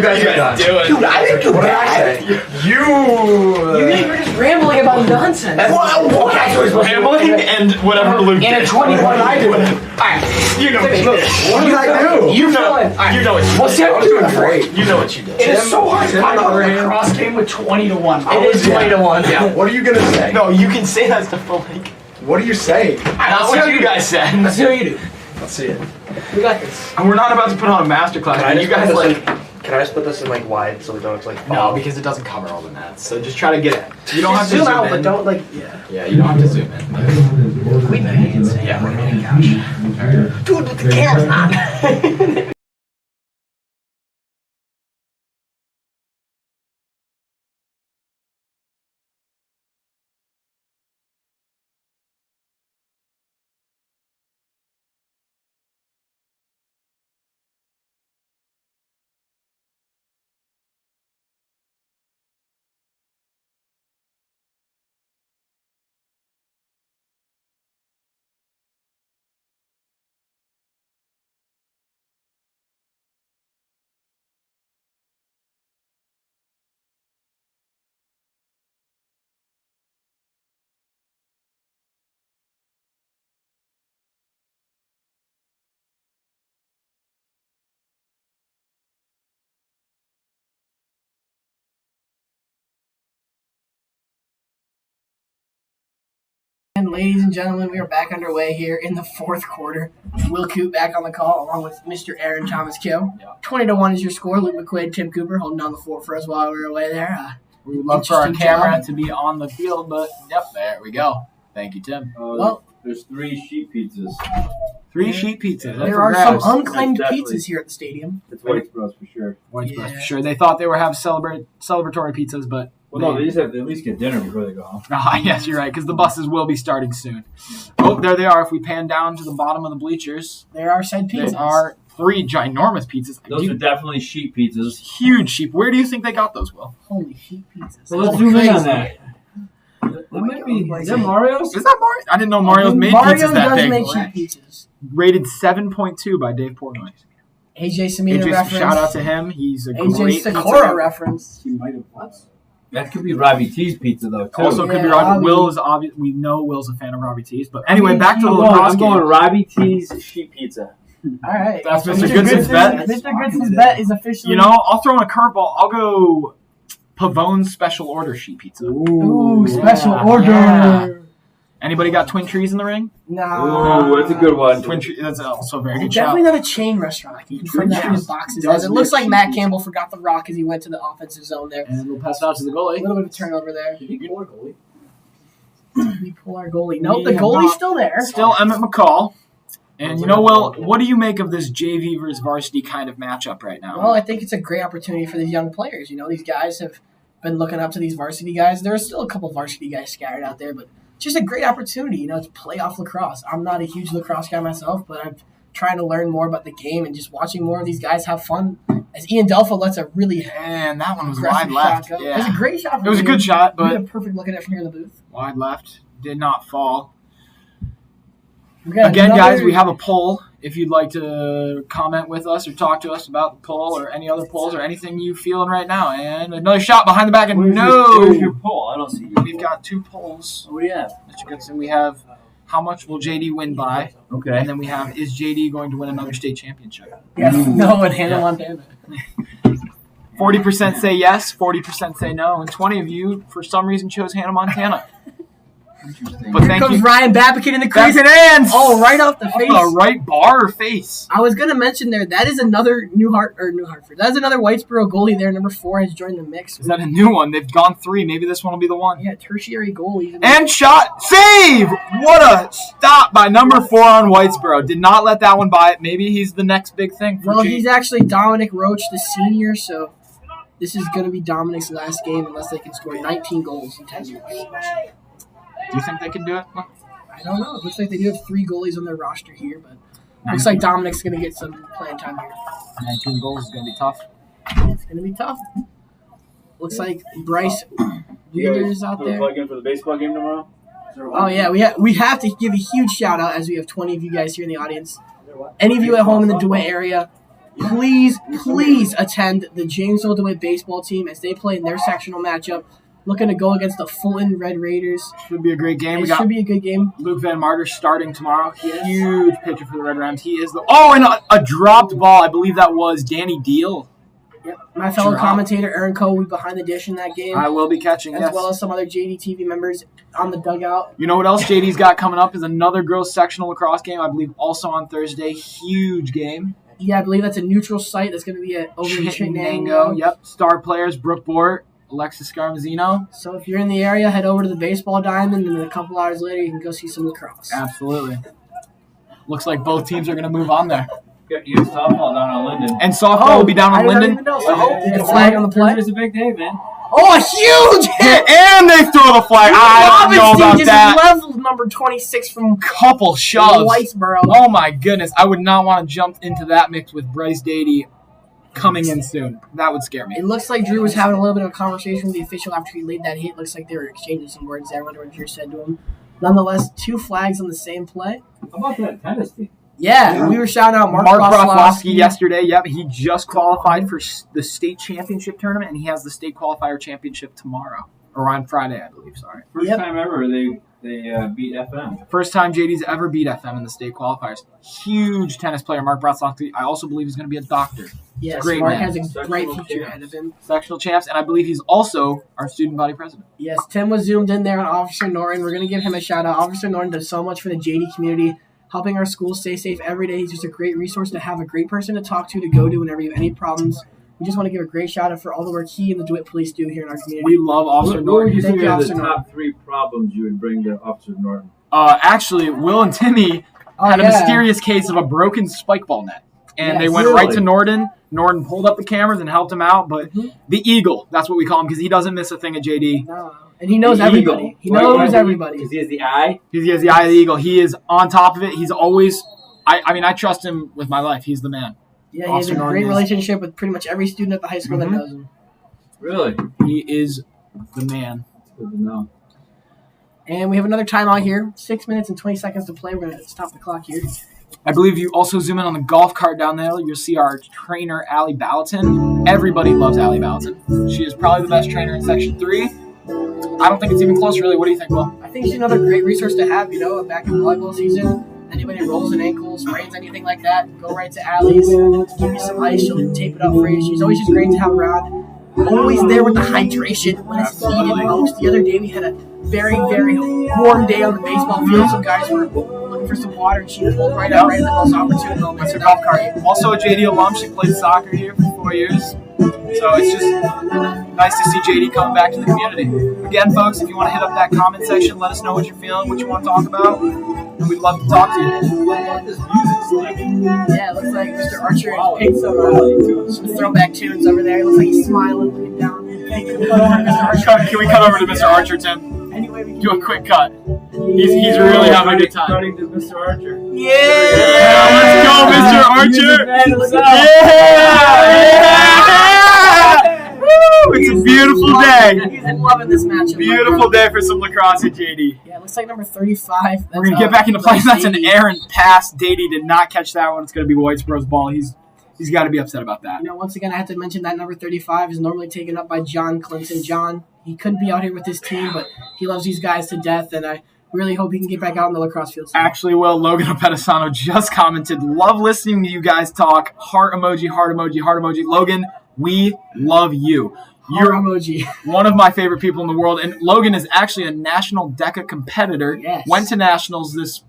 guys are done. Do it. Dude, I didn't do What did I bad. say? You think we're just rambling about nonsense? Rambling and whatever Luke In a did. 21 I do. Alright. You know what you did. What did I do? You know what you did. I'm doing great. You know what you did. It is so hard to find out the cross game with 20-1. It is 20-1. Yeah. What are you gonna say? No, you can say that stuff, but like, What do you say? not what you guys said. Let's see what you do. Let's see it. We got this. And we're not about to put on a masterclass. And you guys like. Can I just put this in like wide so we don't like? No, because it doesn't cover all the nets. So just try to get it. You don't have to zoom zoom out, in. but don't like. Yeah. Yeah, you don't have to zoom in. Clean the hands. Yeah, we're getting couch. Dude, but the camera's not. ladies and gentlemen, we are back underway here in the fourth quarter. Will Coop back on the call along with Mr. Aaron Thomas Kill. 20-1 is your score. Luke McQuaid, Tim Cooper holding down the fort for us while we were away there. We would love for our Interesting camera job. to be on the field, but yep, there we go. Thank you, Tim. Well, there's 3 sheep pizzas. 3 sheep pizzas. there are some That's unclaimed definitely- pizzas here at the stadium. It's Whitesboro for sure. Whitesboro Yeah. for sure. They thought they were having celebratory pizzas, but Well, no, they just have to at least get dinner before they go home. yes, you're right, because the buses will be starting soon. Oh, there they are. If we pan down to the bottom of the bleachers, There are said pizzas. there are 3 ginormous pizzas. Those are definitely sheep pizzas. Huge sheep. Where do you think they got those, Will? Holy sheep pizzas. So let's That's zoom in crazy. on that. That might be. Is that Mario's? Is that Mario? I didn't know Mario's made Mario pizzas that does big. make sheep pizzas. Rated 7.2 by Dave Portnoy. AJ Samita AJ, reference. shout out to him. He's a AJ great Sakura pizza. reference. He might have. What? That could be Robbie T's pizza though too. Also, could be Yeah, Robbie. Robbie. Will is obvious. We know Will's a fan of Robbie T's. But anyway, back to the I'm lacrosse going game. Robbie T's sheep pizza. All right. That's So Mr. Goodson's bet. Mr. Goodson's bet is officially. You know, I'll throw in a curveball. I'll go Pavone's special order sheet pizza. Ooh, special Yeah. order. Yeah. Anybody got Twin Trees in the ring? Nah. Ooh, that's a good one. Twin Trees. That's also a very good Definitely shout. not a chain restaurant. I can confirm that in the boxes. It looks like Matt Campbell forgot the rock as he went to the offensive zone there. And we'll pass it out to the A goalie. little bit of a turnover there. Did he pull a goalie? We pull our goalie. Nope, the We have goalie's not- still there. Still Emmett McCall. And you know, Will, what do you make of this JV versus varsity kind of matchup right now? Well, I think it's a great opportunity for these young players. You know, these guys have been looking up to these varsity guys. There are still a couple varsity guys scattered out there, but just a great opportunity, you know, to play off lacrosse. I'm not a huge lacrosse guy myself, but I'm trying to learn more about the game and just watching more of these guys have fun. As Ian Delpha lets a really And that one was aggressive wide left. shot go. Yeah. It was a great shot. It was a good shot, We had a but perfect look at it from here in the booth. wide left. Did not fall. We got Again, another- guys, we have a poll. If you'd like to comment with us or talk to us about the poll or any other polls or anything you feeling right now. And another shot behind the back, and Where's no! your poll? I don't see your We've got 2 polls. What do you have? Mr. Goodson, we have how much will JD win by? Okay. And then we have, is JD going to win another state championship? Yes, no, and Hannah Montana. 40% say yes, 40% say no, and 20 of you, for some reason, chose Hannah Montana. But Here thank comes you. Ryan Babican in the crease. That's it, and Oh, right off the off face. the right bar or face. I was gonna mention there that is another New Hartford. That is another Whitesboro goalie there. Number 4 has joined the mix. Is that a new one? They've gone 3. Maybe this one will be the one. Yeah, tertiary goalies. And shot, save! What a stop by number 4 on Whitesboro. Did not let that one by it. Maybe he's the next big thing for Well, JD. he's actually Dominic Roach, the senior. So this is gonna be Dominic's last game unless they can score 19 goals in 10 years. Do you think they can do it? I don't know. It looks like they do have 3 goalies on their roster here, but looks like Dominic's gonna get some playing time here. 19 goals is going to be tough. It's gonna be tough. Looks like Bryce Wheeler's out there. Plug in for the baseball game tomorrow. Oh yeah, we have to give a huge shout out as we have 20 of you guys here in the audience. Any of you at home in the DeWitt area, please attend the Jamesville DeWitt baseball team as they play in their sectional matchup. Looking to go against the Fulton Red Raiders. Should be a great game. We It got should be a good game. Luke Van Marder starting tomorrow. Yes. Huge pitcher for the Red Rams. He is the and a dropped ball. I believe that was Danny Deal. Yep. My fellow Drop. commentator Aaron Cole will be behind the dish in that game, I will be catching. as Yes. well as some other JDTV members on the dugout. You know what else JD's got coming up is another girls sectional lacrosse game. I believe also on Thursday. Huge game. Yeah, I believe that's a neutral site. That's going to be over in Chinango. Yep. Star players Brooke Bort, Alexis Scarmazino. So if you're in the area, head over to the Baseball Diamond, and then a couple hours later, you can go see some lacrosse. Absolutely. Looks like both teams are going to move on there. Got you softball down on Linden. And softball will be down I on didn't Linden. even know. So, the flag on the play. It's a big day, man. Oh, a huge hit! And they throw the flag. I don't know Robinson about just that. leveled number 26 from Couple shoves. Whitesboro. Oh my goodness. I would not want to jump into that mix with Bryce Dady coming in soon. That would scare me. It looks like Drew was having a little bit of a conversation with the official after he laid that hit. Looks like they were exchanging some words there. I wonder what Drew said to him. Nonetheless, 2 flags on the same play. How about that tennis team? Yeah, we were shouting out Mark Broflovsky yesterday. Yep, he just qualified for the state championship tournament, and he has the state qualifier championship tomorrow. Or on Friday, I believe. Sorry. First Yep. time ever they they beat FM. First time JD's ever beat FM in the state qualifiers. Huge tennis player, Mark Bratzlock. I also believe he's going to be a doctor. Yes, Great Mark man. has a bright future ahead of him. Sectional champs, and I believe he's also our student body president. Yes, Tim was zoomed in there on Officer Norton. We're going to give him a shout out. Officer Norton does so much for the JD community, helping our schools stay safe every day. He's just a great resource to have, a great person to talk to go to whenever you have any problems. We just want to give a great shout out for all the work he and the DeWitt police do here in our community. We love Officer What would Norton. you Thank say you, are the Officer top 3 problems you would bring to Officer Norton? Actually, Will and Timmy had a yeah. mysterious case of a broken spike ball net. And they Yes. went Really? right to Norton. Norton pulled up the cameras and helped him out. But the Eagle, that's what we call him, because he doesn't miss a thing at JD. No. And he knows The everybody. Eagle. He Why- knows why- everybody. Because he has the eye. He has the eye of the Eagle. He is on top of it. He's always, I trust him with my life. He's the man. Yeah, he has Officer a Norton great is- relationship with pretty much every student at the high school that Mhm. knows him. Really? He is the man. Good to know. And we have another timeout here. 6 minutes and 20 seconds to play. We're going to stop the clock here. I believe you also zoom in on the golf cart down there. You'll see our trainer, Allie Ballatin. Everybody loves Allie Ballatin. She is probably the best trainer in Section 3. I don't think it's even close, really. What do you think, Will? I think she's another great resource to have, back in volleyball season. Anybody rolls an ankle, sprains anything like that, go right to Allie's. Give you some ice, she'll tape it up for you. She's always just great to have around. Always there with the hydration when it's needed most. The other day we had a very, very warm day on the baseball field. Some guys were looking for some water, and she pulled right up right at the most opportune moment. That's her golf cart. Also a JD alum. She played soccer here for 4 years. So it's just nice to see JD coming back to the community. Again, folks, if you want to hit up that comment section, let us know what you're feeling, what you want to talk about, and we'd love to talk to you. This music's like. Yeah, it looks like Mr. Archer has picked some throwback tunes over there. It looks like he's smiling, looking down. Hey, can we cut over to Mr. Archer? Can we cut over to Mr. Archer, Tim? Anyway, we can Do a quick cut. He's really having a good time. Cutting to Mr. Archer. Yeah, let's go, Mr. Archer. Yeah! Woo! It's a beautiful day. He's loving this matchup. Beautiful day for some lacrosse at JD. Yeah, it looks like number 35. We're going to get back into play. That's an errant pass. Dady did not catch that one. It's going to be Whitesboro's ball. He's got to be upset about that. Once again, I have to mention that number 35 is normally taken up by John Clinton. John, he couldn't be out here with his team, but he loves these guys to death, and I really hope he can get back out on the lacrosse field soon. Actually, Will, Logan Opedisano just commented, love listening to you guys talk. Heart emoji, heart emoji, heart emoji. Logan, we love you. Heart You're emoji. one of my favorite people in the world, and Logan is actually a national DECA competitor. Yes. Went to nationals this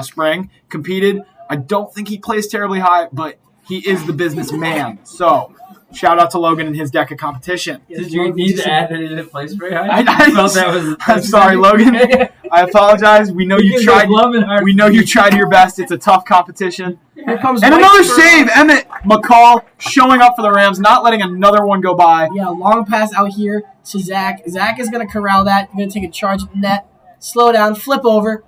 spring, competed. I don't think he plays terribly high, but he is the businessman. So, shout out to Logan and his DECA competition. Did you need to add that he didn't play very high? I felt that was. I'm sorry, Logan. I apologize. We know you tried. We know you tried your best. It's a tough competition. Here comes And another Whitesboro. save. Emmett McCall showing up for the Rams, not letting another one go by. Yeah, long pass out here to Zach. Zach is going to corral that. He's going to take a charge at the net. Slow down, flip over.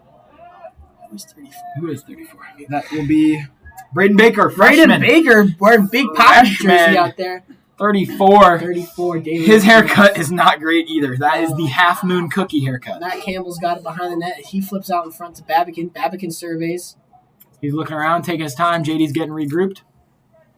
Who's 34? Who is 34? That will be Braden Baker, Brayden freshman. Baker wearing big pocket Freshman. jersey out there. 34. 34. David. His haircut is not great either. That is the half moon cookie haircut. Matt Campbell's got it behind the net. He flips out in front to Babican. Babican surveys He's looking around, taking his time. JD's getting regrouped.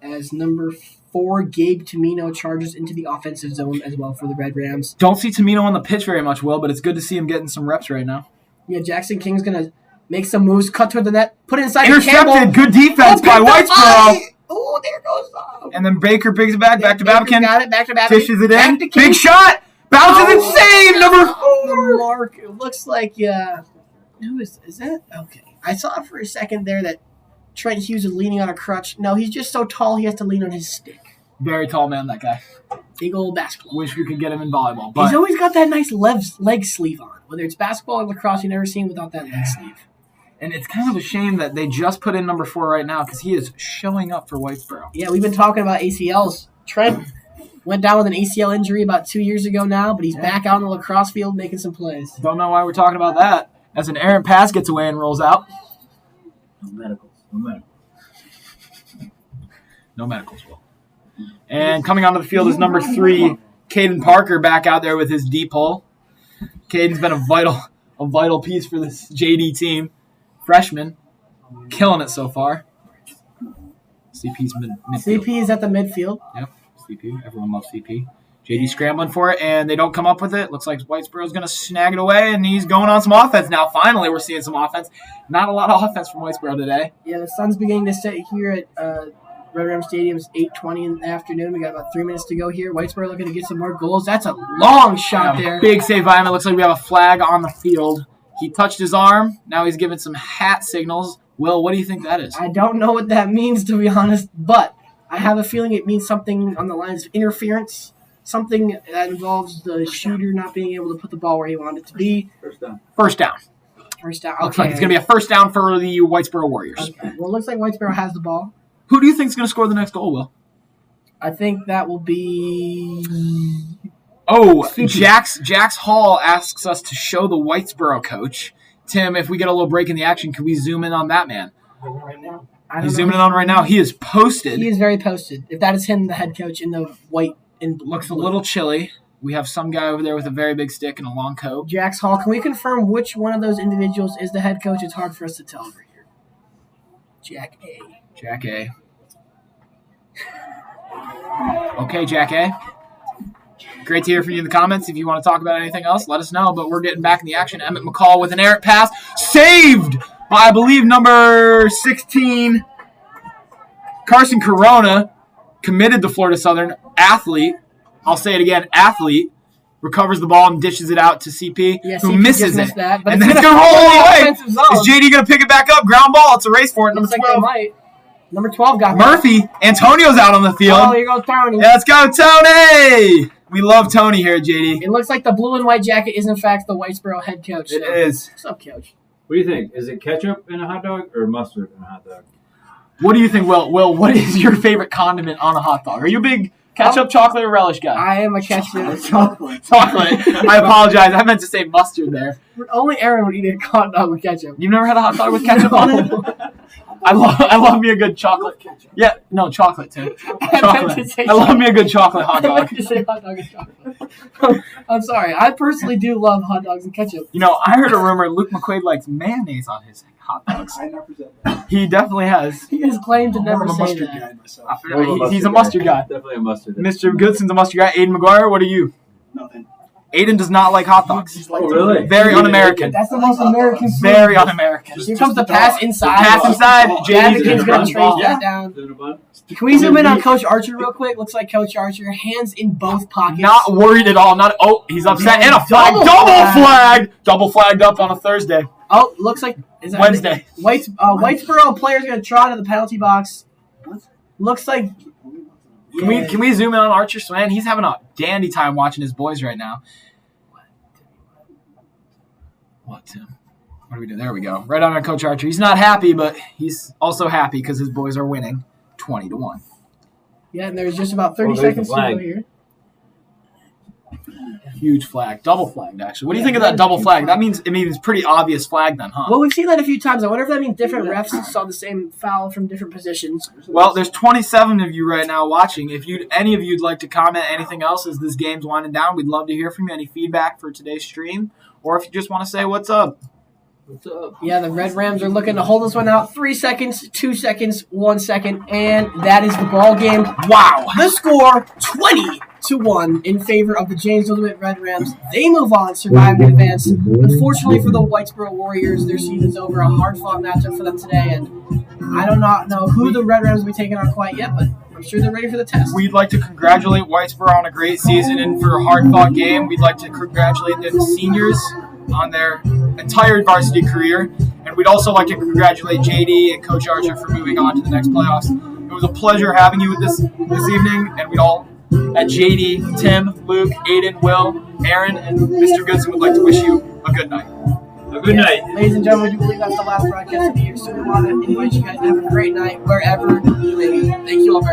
as number 4, Gabe Tomino charges into the offensive zone as well for the Red Rams. Don't see Tamino on the pitch very much, Will, but it's good to see him getting some reps right now. Yeah, Jackson King's going to make some moves, cut toward the net, put it inside to Campbell. Intercepted. Good defense by Whitesboro. Oh, there goes. And then Baker brings it back to Babican. Got it, back to Babican. Dishes it Back in. to King. Big shot. Bounces and save. Number 4. Mark. It looks like, who is that? Okay. I saw for a second there that Trent Hughes is leaning on a crutch. No, he's just so tall he has to lean on his stick. Very tall man, that guy. Big old basketball. Wish we could get him in volleyball. He's But always got that nice leg sleeve on. Whether it's basketball or lacrosse, you never see him without that leg sleeve. and it's kind of a shame that they just put in number 4 right now because he is showing up for Whitesboro. Yeah, we've been talking about ACLs. Trent went down with an ACL injury about 2 years ago now, but he's back out on the lacrosse field making some plays. Don't know why we're talking about that. As an errant pass gets away and rolls out. No medicals. No medicals. No medicals, Will. And coming onto the field is number 3, Caden Parker, back out there with his deep hole. Caden's been a vital piece for this JD team. Freshman, killing it so far. CP's midfield. CP is at the midfield. Yep, CP. Everyone loves CP. JD scrambling for it, and they don't come up with it. Looks like Whitesboro's going to snag it away, and he's going on some offense now. Finally, we're seeing some offense. Not a lot of offense from Whitesboro today. Yeah, the sun's beginning to set here at Red Ram Stadium. It's 8:20 in the afternoon. We got about 3 minutes to go here. Whitesboro looking to get some more goals. That's a long shot there. Big save by him. It looks like we have a flag on the field. He touched his arm. Now he's giving some hat signals. Will, what do you think that is? I don't know what that means, to be honest, but I have a feeling it means something on the lines of interference, something that involves the shooter not being able to put the ball where he wanted it to be. First down. First down. First down. Looks like it's going to be a first down for the Whitesboro Warriors. Okay. Well, it looks like Whitesboro has the ball. Who do you think is going to score the next goal, Will? I think that will be... Oh, Jax Hall asks us to show the Whitesboro coach. Tim, if we get a little break in the action, can we zoom in on that man? Right now. He's zooming in on right now. He is posted. He is very posted. If that is him, the head coach in the white and looks a little chilly. We have some guy over there with a very big stick and a long coat. Jax Hall, can we confirm which one of those individuals is the head coach? It's hard for us to tell over here. Jack A. Okay, Jack A. Great to hear from you in the comments. If you want to talk about anything else, let us know. But we're getting back in the action. Emmett McCall with an errant pass. Saved by, I believe, number 16, Carson Corona, committed to Florida Southern. Athlete. I'll say it again. Athlete. Recovers the ball and dishes it out to CP, who CP misses it. That, and then it's going to roll all the way. Is JD going to pick it back up? Ground ball. It's a race for it. Number 12. Like Number 12 got Murphy. Antonio's out on the field. Oh, here goes Tony. Yeah, let's go, Tony. We love Tony here, JD. It looks like the blue and white jacket is, in fact, the Whitesboro head coach. It is. What's up, coach? What do you think? Is it ketchup in a hot dog or mustard in a hot dog? What do you think, Will? Will, what is your favorite condiment on a hot dog? Are you a big ketchup, chocolate, or relish guy? I am a ketchup. Chocolate. I apologize. I meant to say mustard there. Only Aaron would eat a hot dog with ketchup. You've never had a hot dog with ketchup on it? I love me a good chocolate. Yeah, no, chocolate too. Chocolate. I love me a good chocolate hot I dog. meant to say hot dog and chocolate. I'm sorry. I personally do love hot dogs and ketchup. You know, I heard a rumor Luke McQuaid likes mayonnaise on his hot dogs. I never said that. He definitely has. He has claimed to never I'm a say mustard that. guy myself. He's a mustard guy. Definitely a mustard. Mr. Goodson's a mustard guy. Aiden McGuire, what are you? Nothing. Aiden does not like hot dogs. Oh, really? Very un-American. That's the most American food. Very un-American. Here comes the pass inside. Pass inside. Jad's JD's going to trace ball. that down. Can we zoom in on Coach Archer real quick? Looks like Coach Archer, hands in both pockets. Not worried at all. Not. Oh, he's upset. And a flag. Double flagged up on a Thursday. Oh, looks like is that Wednesday. Whitesboro player's going to trot to the penalty box. Looks like. Can we zoom in on Archer Swan? He's having a dandy time watching his boys right now. What, Tim? What do we do? There we go. Right on Coach Archer. He's not happy, but he's also happy because his boys are winning 20-1. Yeah, and there's just about 30 seconds to go here. Huge flag. Double flagged, actually. What do you think of that double flag? That means it's pretty obvious flag then, huh? Well, we've seen that a few times. I wonder if that means different refs saw the same foul from different positions. Well, there's 27 of you right now watching. If any of you'd like to comment anything else as this game's winding down, we'd love to hear from you. Any feedback for today's stream? Or if you just want to say what's up. What's up? Yeah, the Red Rams are looking to hold this one out. 3 seconds, 2 seconds, 1 second, and that is the ball game. Wow. The score, 20-1 in favor of the Jamesville DeWitt Red Rams. They move on, survive, and advance. Unfortunately for the Whitesboro Warriors, their season's over. A hard-fought matchup for them today, and I do not know who the Red Rams will be taking on quite yet, but I'm sure they're ready for the test. We'd like to congratulate Whitesboro on a great season and for a hard-fought game. We'd like to congratulate the seniors on their entire varsity career. And we'd also like to congratulate JD and Coach Archer for moving on to the next playoffs. It was a pleasure having you with this evening, and we'd all, at JD, Tim, Luke, Aiden, Will, Aaron, and Mr. Goodson would like to wish you a good night. A good night. Ladies and gentlemen, we do believe that's the last broadcast of the year, so we want to invite you guys to have a great night wherever you may be. Thank you all very much.